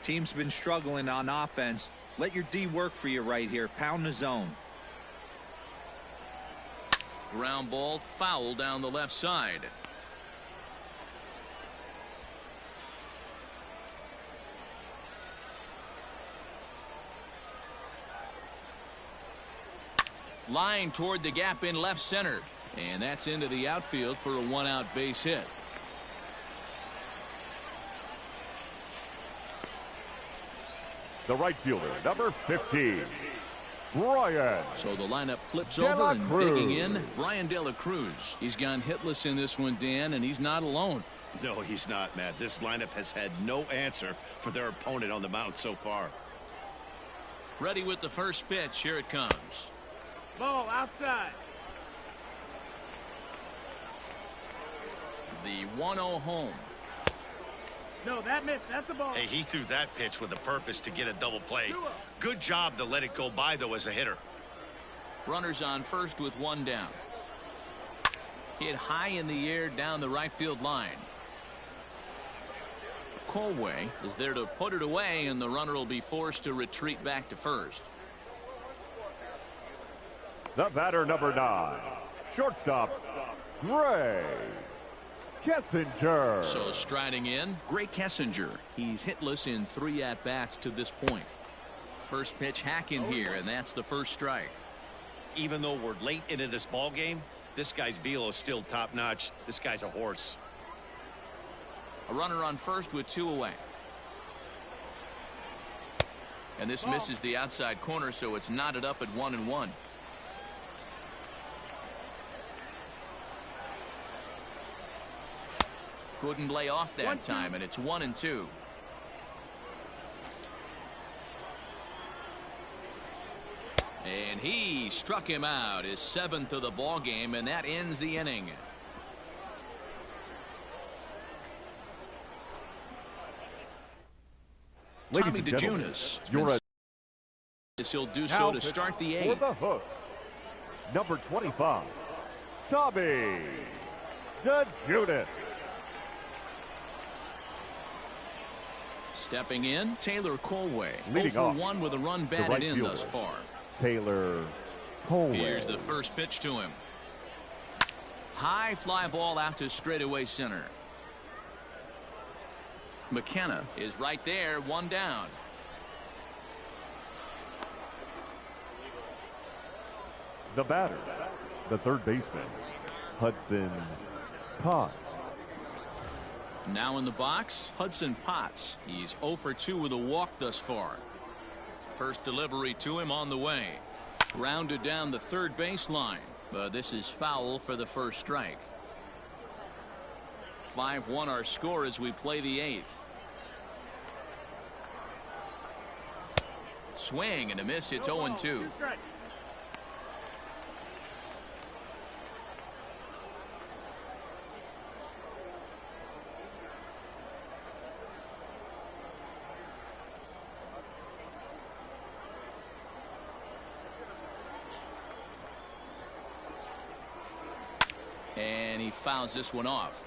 Team's been struggling on offense. Let your D work for you right here. Pound the zone. Ground ball foul down the left side. Line toward the gap in left center, and that's into the outfield for a 1-out base hit. The right fielder, number 15, Brian. So the lineup flips over and digging in, Brian De La Cruz. He's gone hitless in this one, Dan, and he's not alone. No, he's not, Matt. This lineup has had no answer for their opponent on the mound so far. Ready with the first pitch. Here it comes. Ball outside. The 1-0 home. No, that missed. That's the ball. Hey, he threw that pitch with a purpose to get a double play. Good job to let it go by, though, as a hitter. Runners on first with 1 down. Hit high in the air down the right field line. Colway is there to put it away, and the runner will be forced to retreat back to first. The batter, number 9, shortstop, Gray Kessinger. So striding in, Gray Kessinger. He's hitless in 3 at-bats to this point. First pitch hacking here, and that's the first strike. Even though we're late into this ball game, this guy's velo is still top-notch. This guy's a horse. A runner on first with 2 away. And this misses the outside corner, so it's knotted up at 1-1. Couldn't lay off that time, and it's 1-2. And he struck him out, his 7th of the ball game, and that ends the inning. Tommy DeJunas. He'll do so to start the 8th. For the hook, number 25, Tommy DeJunas. Stepping in, Taylor Colway. Leading 0 off, for 1 with a run batted right in fielder, thus far. Taylor Colway. Here's the first pitch to him. High fly ball out to straightaway center. McKenna is right there, 1 down. The batter, the third baseman, Hudson Potts. Now in the box, Hudson Potts. He's 0 for 2 with a walk thus far. First delivery to him on the way. Grounded down the third baseline, but this is foul for the first strike. 5-1 our score as we play the 8th. Swing and a miss. It's 0-2. And he fouls this one off.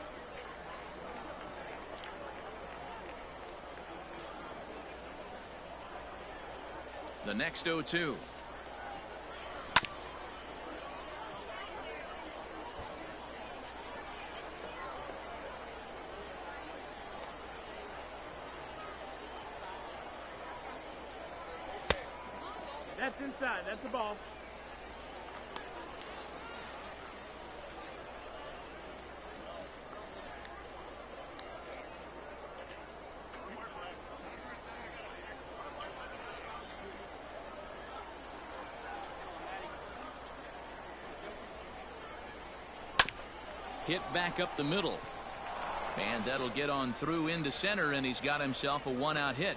The next 0-2. That's inside. That's the ball. Hit back up the middle. And that'll get on through into center, and he's got himself a 1-out hit.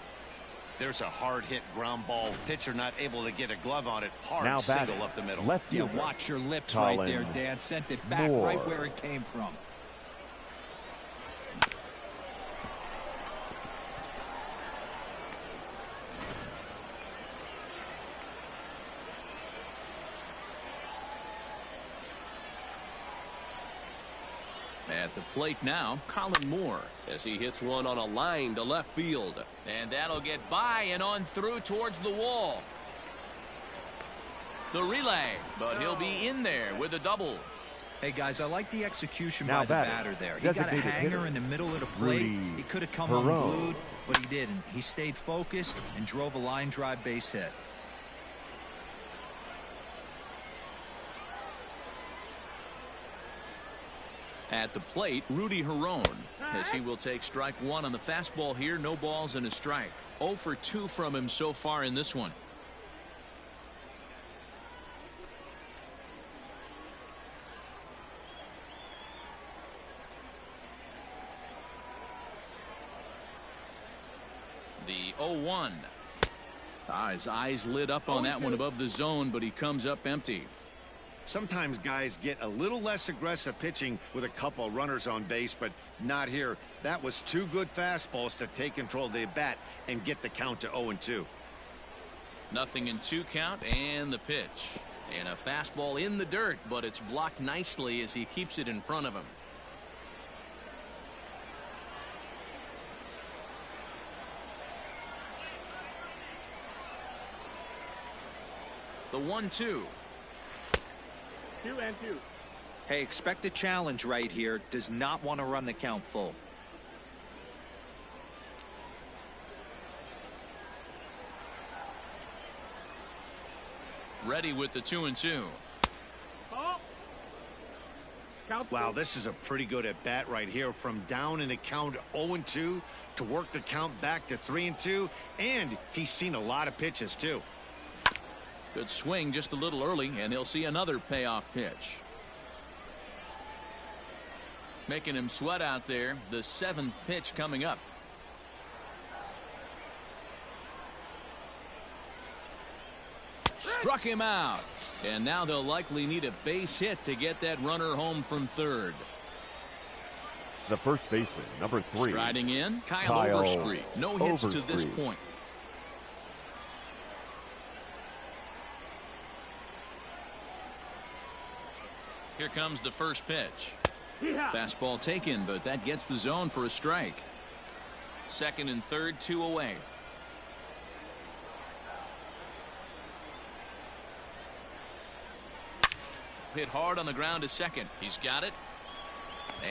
There's a hard hit ground ball. Pitcher not able to get a glove on it. Hard Now single up the middle. Left Yeah, fielder, watch your lips Colin right there, Dan. Sent it back Moore. right where it came from. At the plate now, Colin Moore, as he hits one on a line to left field. And that'll get by and on through towards the wall. The relay, but he'll be in there with a double. Hey, guys, I like the execution Now by the batting, batter there. He got a designated hanger hitter, in the middle of the plate. Rudy He could have come Perot. unglued, but he didn't. He stayed focused and drove a line drive base hit. At the plate, Rudy Herron, as he will take strike 1 on the fastball here. No balls and a strike. 0 for 2 from him so far in this one. The 0-1. His eyes lit up on that one above the zone, but he comes up empty. Sometimes guys get a little less aggressive pitching with a couple runners on base, but not here. That was 2 good fastballs to take control of the bat and get the count to 0-2. 0-2 count, and the pitch. And a fastball in the dirt, but it's blocked nicely as he keeps it in front of him. The 1-2. 2-2. Hey, expect a challenge right here. Does not want to run the count full. Ready with the 2-2. Oh. Count Wow, this is a pretty good at bat right here. From down in the count 0-2 to work the count back to 3-2, and he's seen a lot of pitches too. Good swing just a little early, and he'll see another payoff pitch. Making him sweat out there. The 7th pitch coming up. Struck him out. And now they'll likely need a base hit to get that runner home from third. The first baseman, number 3. Striding in, Kyle Overstreet. No hits to this point. Here comes the first pitch. Fastball taken, but that gets the zone for a strike. Second and third, 2 away. Hit hard on the ground to second. He's got it.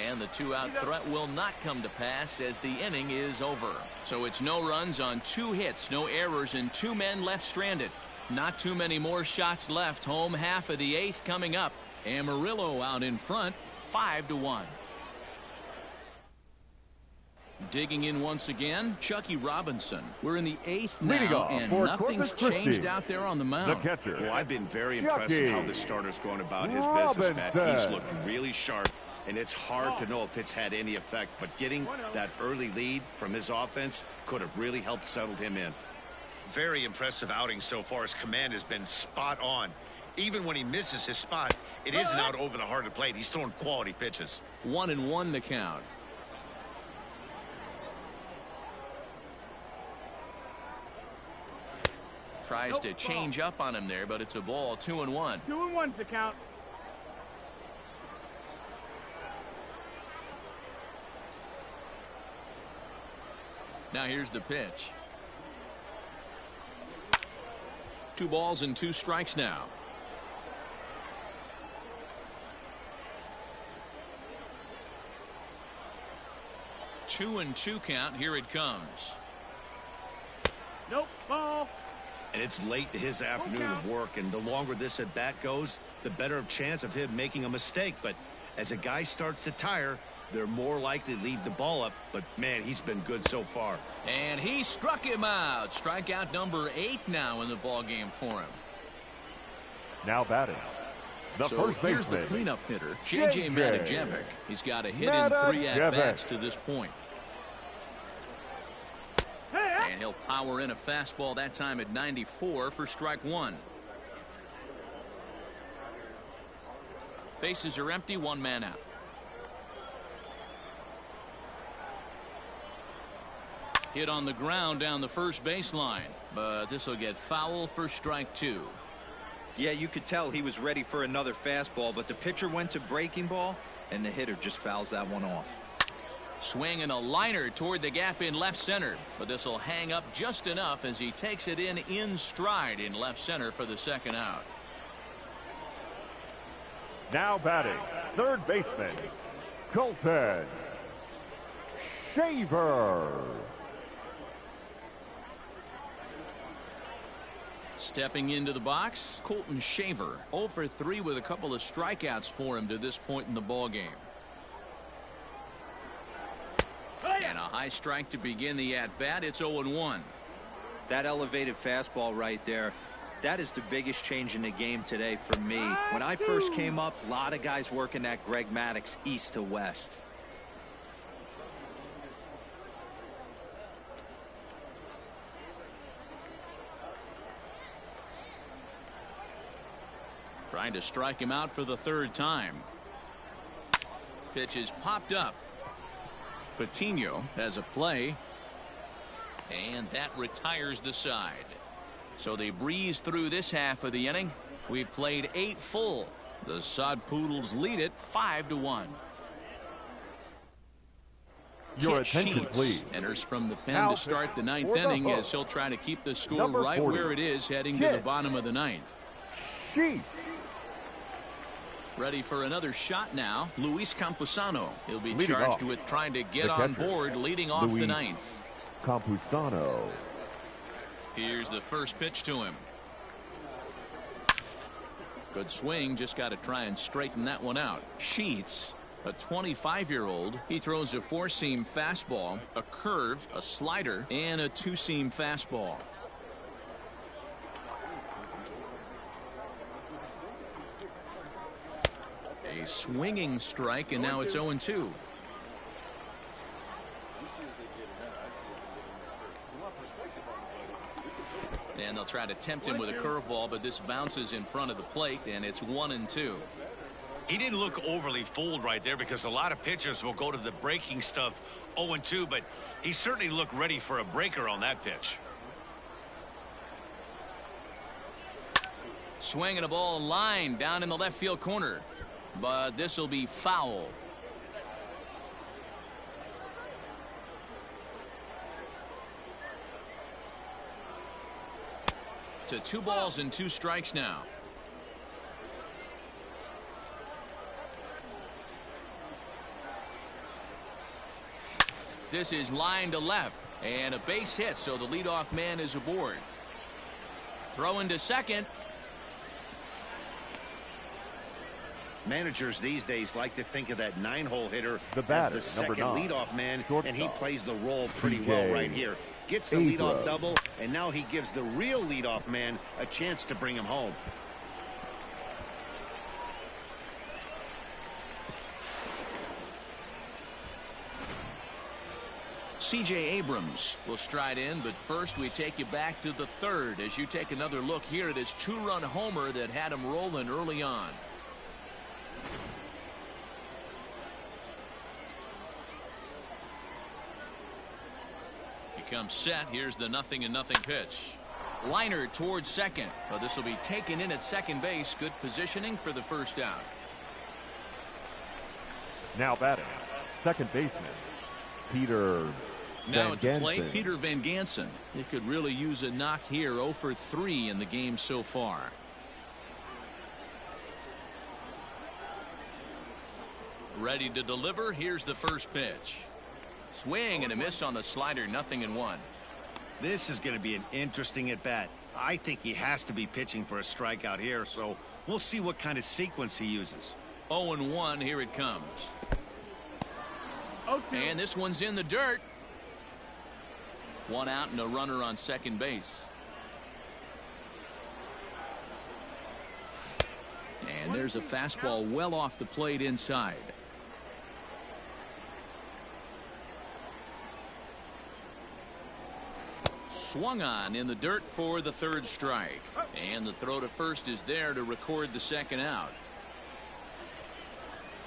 And the 2-out threat will not come to pass as the inning is over. So it's no runs on 2 hits, no errors, and 2 men left stranded. Not too many more shots left. Home half of the 8th coming up. Amarillo out in front, 5-1. Digging in once again, Chucky Robinson. We're in the 8th now, and nothing's changed out there on the mound. The catcher. Well, I've been very impressed with how the starter's going about his business, Matt. He's looked really sharp, and it's hard to know if it's had any effect, but getting that early lead from his offense could have really helped settle him in. Very impressive outing so far. His command has been spot on. Even when he misses his spot, it isn't out over the heart of the plate. He's throwing quality pitches. 1-1 the count. Tries to change up on him there, but it's a ball. 2-1. 2-1's the count. Now here's the pitch. 2 balls and 2 strikes now. 2-2 count. Here it comes. Nope, ball. And it's late in his afternoon of work, and the longer this at bat goes, the better chance of him making a mistake. But as a guy starts to tire, they're more likely to leave the ball up. But man, he's been good so far. And he struck him out. Strikeout number 8 now in the ball game for him. Now batting. The So first here's the baseman, cleanup hitter, JBaker. He's got a hit in 3 at-bats to this point. And he'll power in a fastball that time at 94 for strike 1. Bases are empty, 1 man out. Hit on the ground down the first baseline, but this will get foul for strike 2. Yeah, you could tell he was ready for another fastball, but the pitcher went to breaking ball, and the hitter just fouls that one off. Swing and a liner toward the gap in left center, but this will hang up just enough as he takes it in stride in left center for the 2nd out. now batting, third baseman, Colton Shaver. Stepping into the box, Colton Shaver, 0 for 3 with a couple of strikeouts for him to this point in the ball game. And a high strike to begin the at-bat. It's 0-1. That elevated fastball right there, that is the biggest change in the game today for me. When I first came up, a lot of guys working that Greg Maddux east to west. Trying to strike him out for the 3rd time. Pitch is popped up. Patino has a play, and that retires the side. So they breeze through this half of the inning. We've played 8 full. The Sod Poodles lead it 5-1. Your Kit attention, Sheets please. enters from the pen Now to start the 9th for the inning hook. as he'll try to keep the score Number right 40. where it is heading to Kit the bottom of the 9th. Sheets. Ready for another shot now. Luis Campusano. He'll be Leading charged off. with trying to get The on catcher, board, leading off the Luis 9th. Campusano. Here's the first pitch to him. Good swing, just got to try and straighten that one out. Sheets, a 25-year-old, he throws a four-seam fastball, a curve, a slider, and a two-seam fastball. A swinging strike, and now it's 0-2. And they'll try to tempt him with a curveball, but this bounces in front of the plate, and it's 1-2. He didn't look overly fooled right there, because a lot of pitchers will go to the breaking stuff 0-2, but he certainly looked ready for a breaker on that pitch. Swinging a ball line down in the left field corner, but this will be foul. To 2 balls and 2 strikes now. This is line to left, and a base hit, so the leadoff man is aboard. Throw into second. Managers these days like to think of that 9-hole hitter as the second 9, leadoff man, shortstop. and he plays the role pretty well right here. Gets the leadoff double, and now he gives the real leadoff man a chance to bring him home. C.J. Abrams will stride in, but first we take you back to the third as you take another look here at his 2-run homer that had him rolling early on. He comes set. Here's the 0-0 pitch. Liner towards second. But this will be taken in at second base. Good positioning for the first out. Now batting, second baseman, Peter Now Van at the plate, Gansen. Peter Van Gansen. He could really use a knock here. 0 for 3 in the game so far. Ready to deliver. Here's the first pitch. Swing and a miss on the slider. 0-1. This is going to be an interesting at bat. I think he has to be pitching for a strikeout here, so we'll see what kind of sequence he uses. 0-1. Here it comes. And this one's in the dirt. 1 out and a runner on second base. And there's a fastball well off the plate inside. Swung on in the dirt for the third strike. And the throw to first is there to record the second out.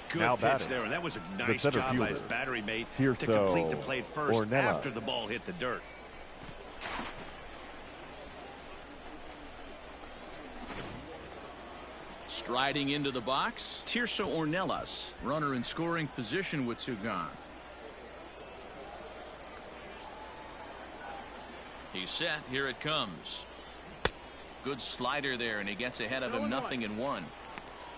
Good Now pitch batting, there, and that was a the nice center job by his fielder, battery mate Tirso to complete the plate first Ornelas. after the ball hit the dirt. Striding into the box, Tirso Ornelas, runner in scoring position with 2 gone. He's set. Here it comes. Good slider there, and he gets ahead of him. 0-1.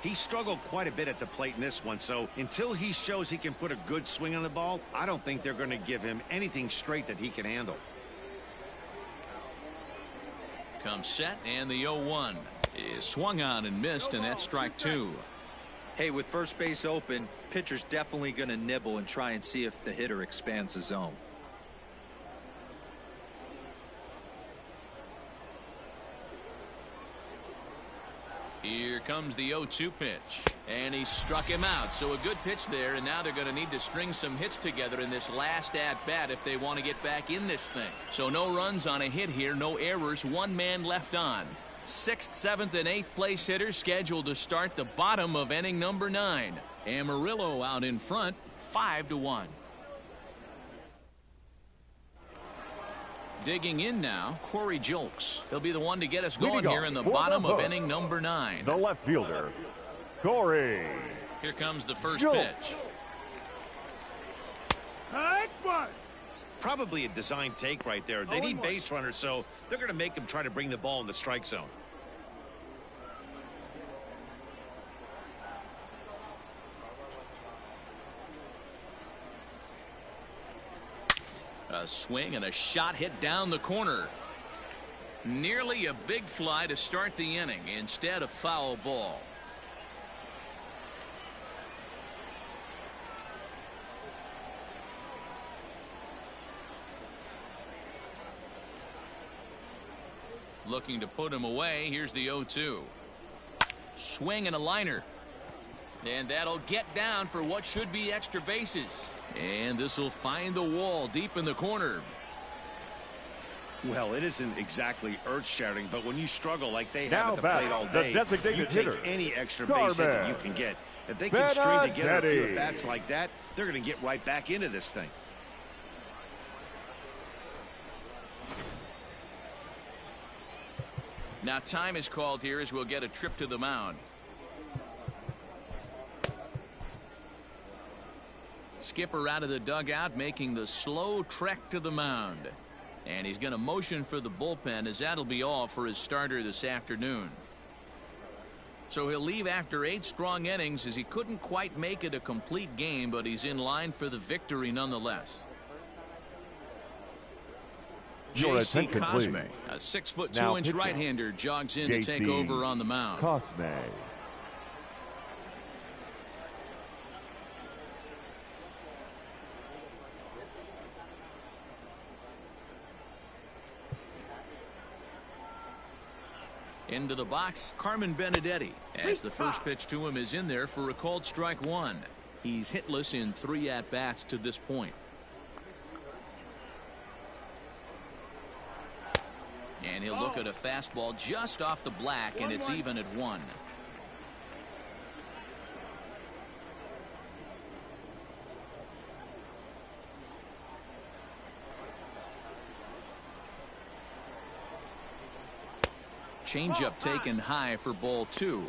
He struggled quite a bit at the plate in this one, so until he shows he can put a good swing on the ball, I don't think they're going to give him anything straight that he can handle. Comes set, and the 0-1 is swung on and missed, and that's strike 2. Hey, with first base open, pitcher's definitely going to nibble and try and see if the hitter expands the zone. Here comes the 0-2 pitch, and he struck him out. So a good pitch there, and now they're going to need to string some hits together in this last at-bat if they want to get back in this thing. So no runs on a hit here, no errors, 1 man left on. 6th, 7th, and 8th place hitters scheduled to start the bottom of inning number 9. Amarillo out in front, 5-1. Digging in now, Corey Jolks. He'll be the one to get us going here in the bottom of inning number 9. The left fielder, Corey. Here comes the first Jolks. pitch. Probably a design take right there. They need base runners, so they're going to make him try to bring the ball in the strike zone. A swing and a shot hit down the corner. Nearly a big fly to start the inning instead of foul ball. Looking to put him away. Here's the 0-2. Swing and a liner. And that'll get down for what should be extra bases. And this will find the wall deep in the corner. Well, it isn't exactly earth-shattering, but when you struggle like they Now have at the plate all day, you take hitter, any extra base hit that you can get. If they can string together a few at-bats like that, they're going to get right back into this thing. Now time is called here as we'll get a trip to the mound. Skipper out of the dugout making the slow trek to the mound. And he's going to motion for the bullpen as that'll be all for his starter this afternoon. So he'll leave after 8 strong innings as he couldn't quite make it a complete game, but he's in line for the victory nonetheless. J.C. Cosme, a 6'2" right-hander, jogs in to take over on the mound. Cosme. Into the box, Carmen Benedetti, as the first pitch to him is in there for a called strike 1. He's hitless in 3 at-bats to this point. And he'll look at a fastball just off the black, and it's even at 1. Changeup taken high for ball 2.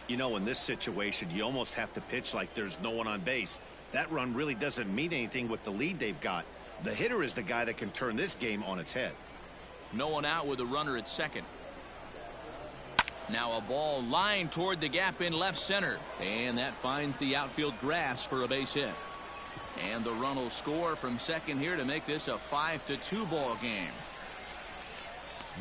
You know, in this situation, you almost have to pitch like there's no one on base. That run really doesn't mean anything with the lead they've got. The hitter is the guy that can turn this game on its head. No one out with a runner at second. Now a ball lined toward the gap in left center. And that finds the outfield grass for a base hit. And the run will score from second here to make this a 5-2 ball game.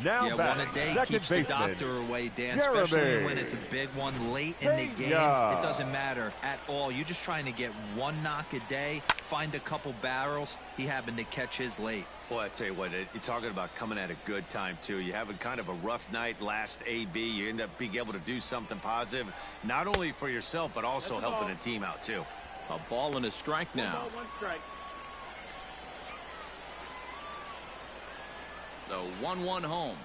Now yeah, one a day keeps the doctor away, Dan, especially when it's a big one late in the game. It doesn't matter at all. You're just trying to get one knock a day, find a couple barrels. He happened to catch his late. Boy, I tell you what, you're talking about coming at a good time, too. You're having kind of a rough night last AB. You end up being able to do something positive, not only for yourself, but also helping the team out, too. A ball and a strike now. 1 strike. The 1-1 home.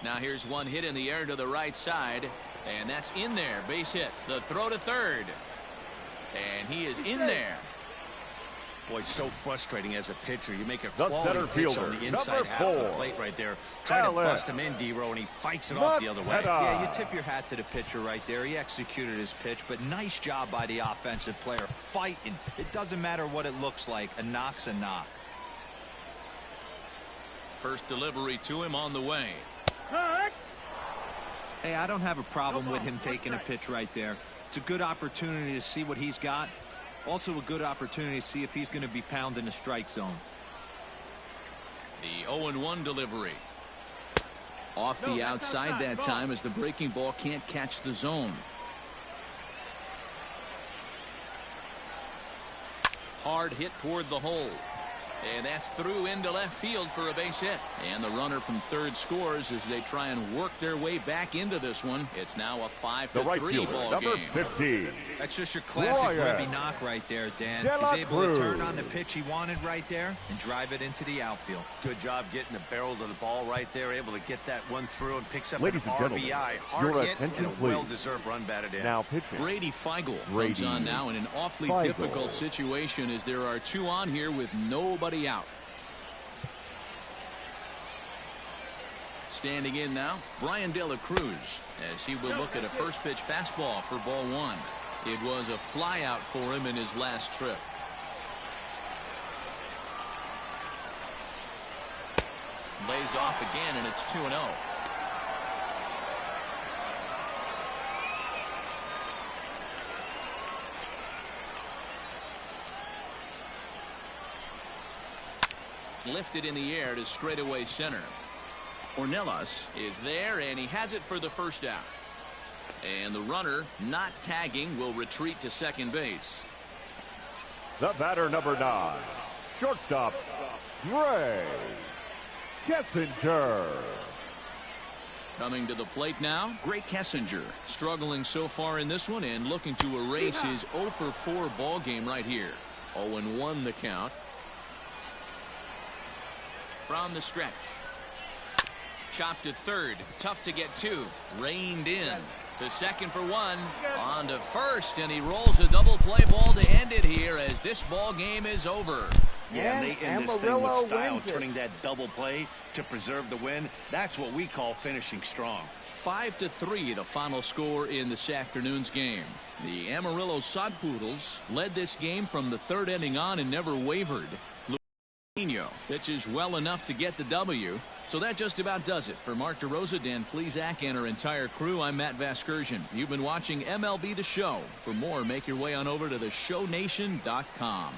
Now here's one hit in the air to the right side, and that's in there. Base hit. The throw to third, and he is in there. Boy, so frustrating as a pitcher. You make a quality pitch fielder, on the inside half of the plate right there. Try to bust him in, D-Row, and he fights it off the other way. Yeah, you tip your hat to the pitcher right there. He executed his pitch, but nice job by the offensive player fighting. It doesn't matter what it looks like. A knock's a knock. First delivery to him on the way. Hey, I don't have a problem with him taking a pitch right there. It's a good opportunity to see what he's got. Also a good opportunity to see if he's going to be pounding the strike zone. The 0-1 delivery. Off the outside that time as the breaking ball can't catch the zone. Hard hit toward the hole. And that's through into left field for a base hit. And the runner from third scores as they try and work their way back into this one. It's now a 5-3 ball game. 15. That's just your classic ribby knock right there, Dan. He's able to turn on the pitch he wanted right there and drive it into the outfield. Good job getting the barrel to the ball right there, able to get that one through and picks up Ladies an and RBI. gentlemen, Hard your hit attention, and a please. well-deserved run batted in. Now pitching. Brady Feigl comes on now in an awfully difficult situation as there are 2 on here with nobody out. Standing in now, Brian De La Cruz, as he will look at a first pitch fastball for ball 1. It was a fly out for him in his last trip. Lays off again, and it's 2-0. lifted in the air to straightaway center. Ornelas is there, and he has it for the first out. And the runner, not tagging, will retreat to second base. The batter, number 9, shortstop, Ray Kessinger. Coming to the plate now, Gray Kessinger, struggling so far in this one and looking to erase his 0 for 4 ball game right here. 0-1 the count. From the stretch. Chopped to third. Tough to get to. Reined in. To second for 1. On to first, and he rolls a double play ball to end it here as this ball game is over. Yeah, and they end this thing with Amarillo style, wins it. turning that double play to preserve the win. That's what we call finishing strong. 5-3 the final score in this afternoon's game. The Amarillo Sod Poodles led this game from the third inning on and never wavered. Luis pitches well enough to get the W. So that just about does it. For Mark DeRosa, Dan Plesac, and our entire crew, I'm Matt Vasgersian. You've been watching MLB The Show. For more, make your way on over to theshownation.com.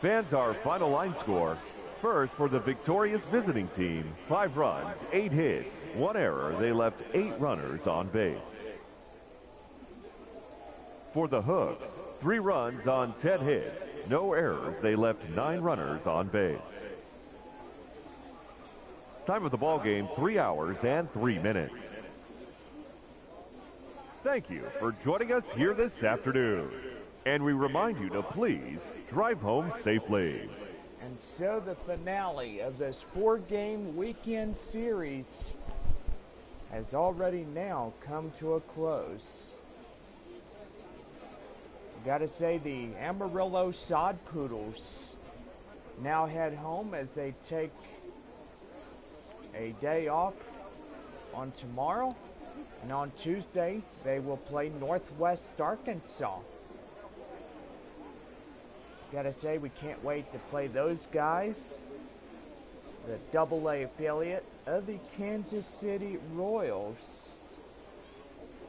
Fans, our final line score. First, for the victorious visiting team, 5 runs, 8 hits, 1 error. They left 8 runners on base. For the Hooks, 3 runs on 10 hits, no errors. They left 9 runners on base. Time of the ball game, 3 hours and 3 minutes. Thank you for joining us here this afternoon. And we remind you to please drive home safely. And so the finale of this 4-game weekend series has already now come to a close. Gotta say, the Amarillo Sod Poodles now head home as they take a day off on tomorrow. And on Tuesday, they will play Northwest Arkansas. Gotta say, we can't wait to play those guys. The AA affiliate of the Kansas City Royals.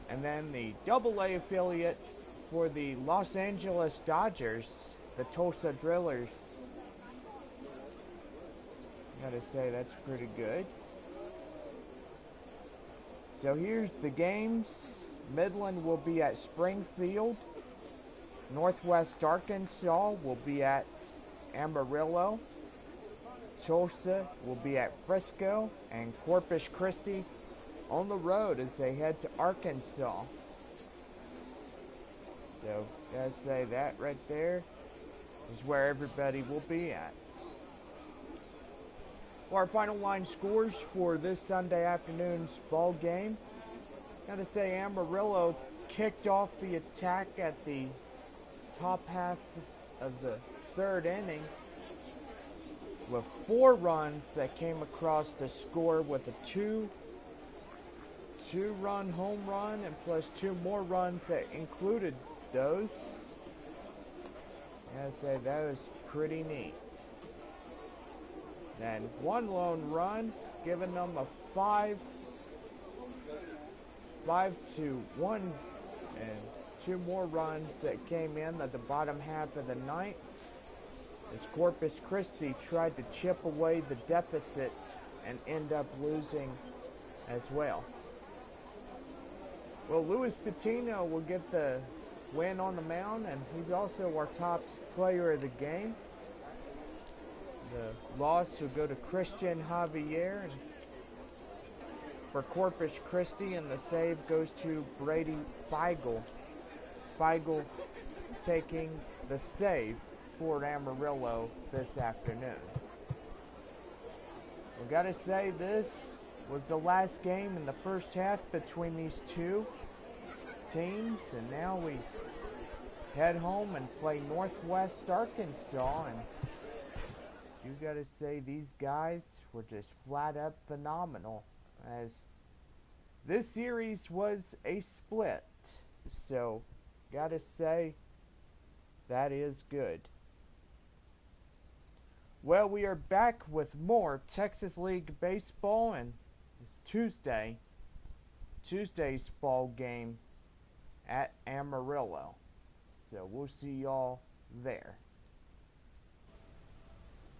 And then the AA affiliate for the Los Angeles Dodgers, the Tulsa Drillers. Gotta say, that's pretty good. So here's the games. Midland will be at Springfield. Northwest Arkansas will be at Amarillo. Tulsa will be at Frisco, and Corpus Christi on the road as they head to Arkansas. So, gotta say, that right there is where everybody will be at. Well, our final line scores for this Sunday afternoon's ball game. Gotta say, Amarillo kicked off the attack at the top half of the third inning with 4 runs that came across the score with a two-run home run and plus 2 more runs that included those. I'd say that was pretty neat. Then 1 lone run, giving them a 5-1, and 2 more runs that came in at the bottom half of the ninth as Corpus Christi tried to chip away the deficit and end up losing as well. Well, Luis Patino will get the win on the mound, and he's also our top player of the game. The loss will go to Christian Javier for Corpus Christi, and the save goes to Brady Feigl. Feigl taking the save for Amarillo this afternoon. We gotta say, this was the last game in the first half between these two teams, and now we head home and play Northwest Arkansas, and you gotta say, these guys were just flat up phenomenal, as this series was a split. So gotta say, that is good. Well, we are back with more Texas League baseball, and it's Tuesday. Tuesday's ball game at Amarillo. So we'll see y'all there.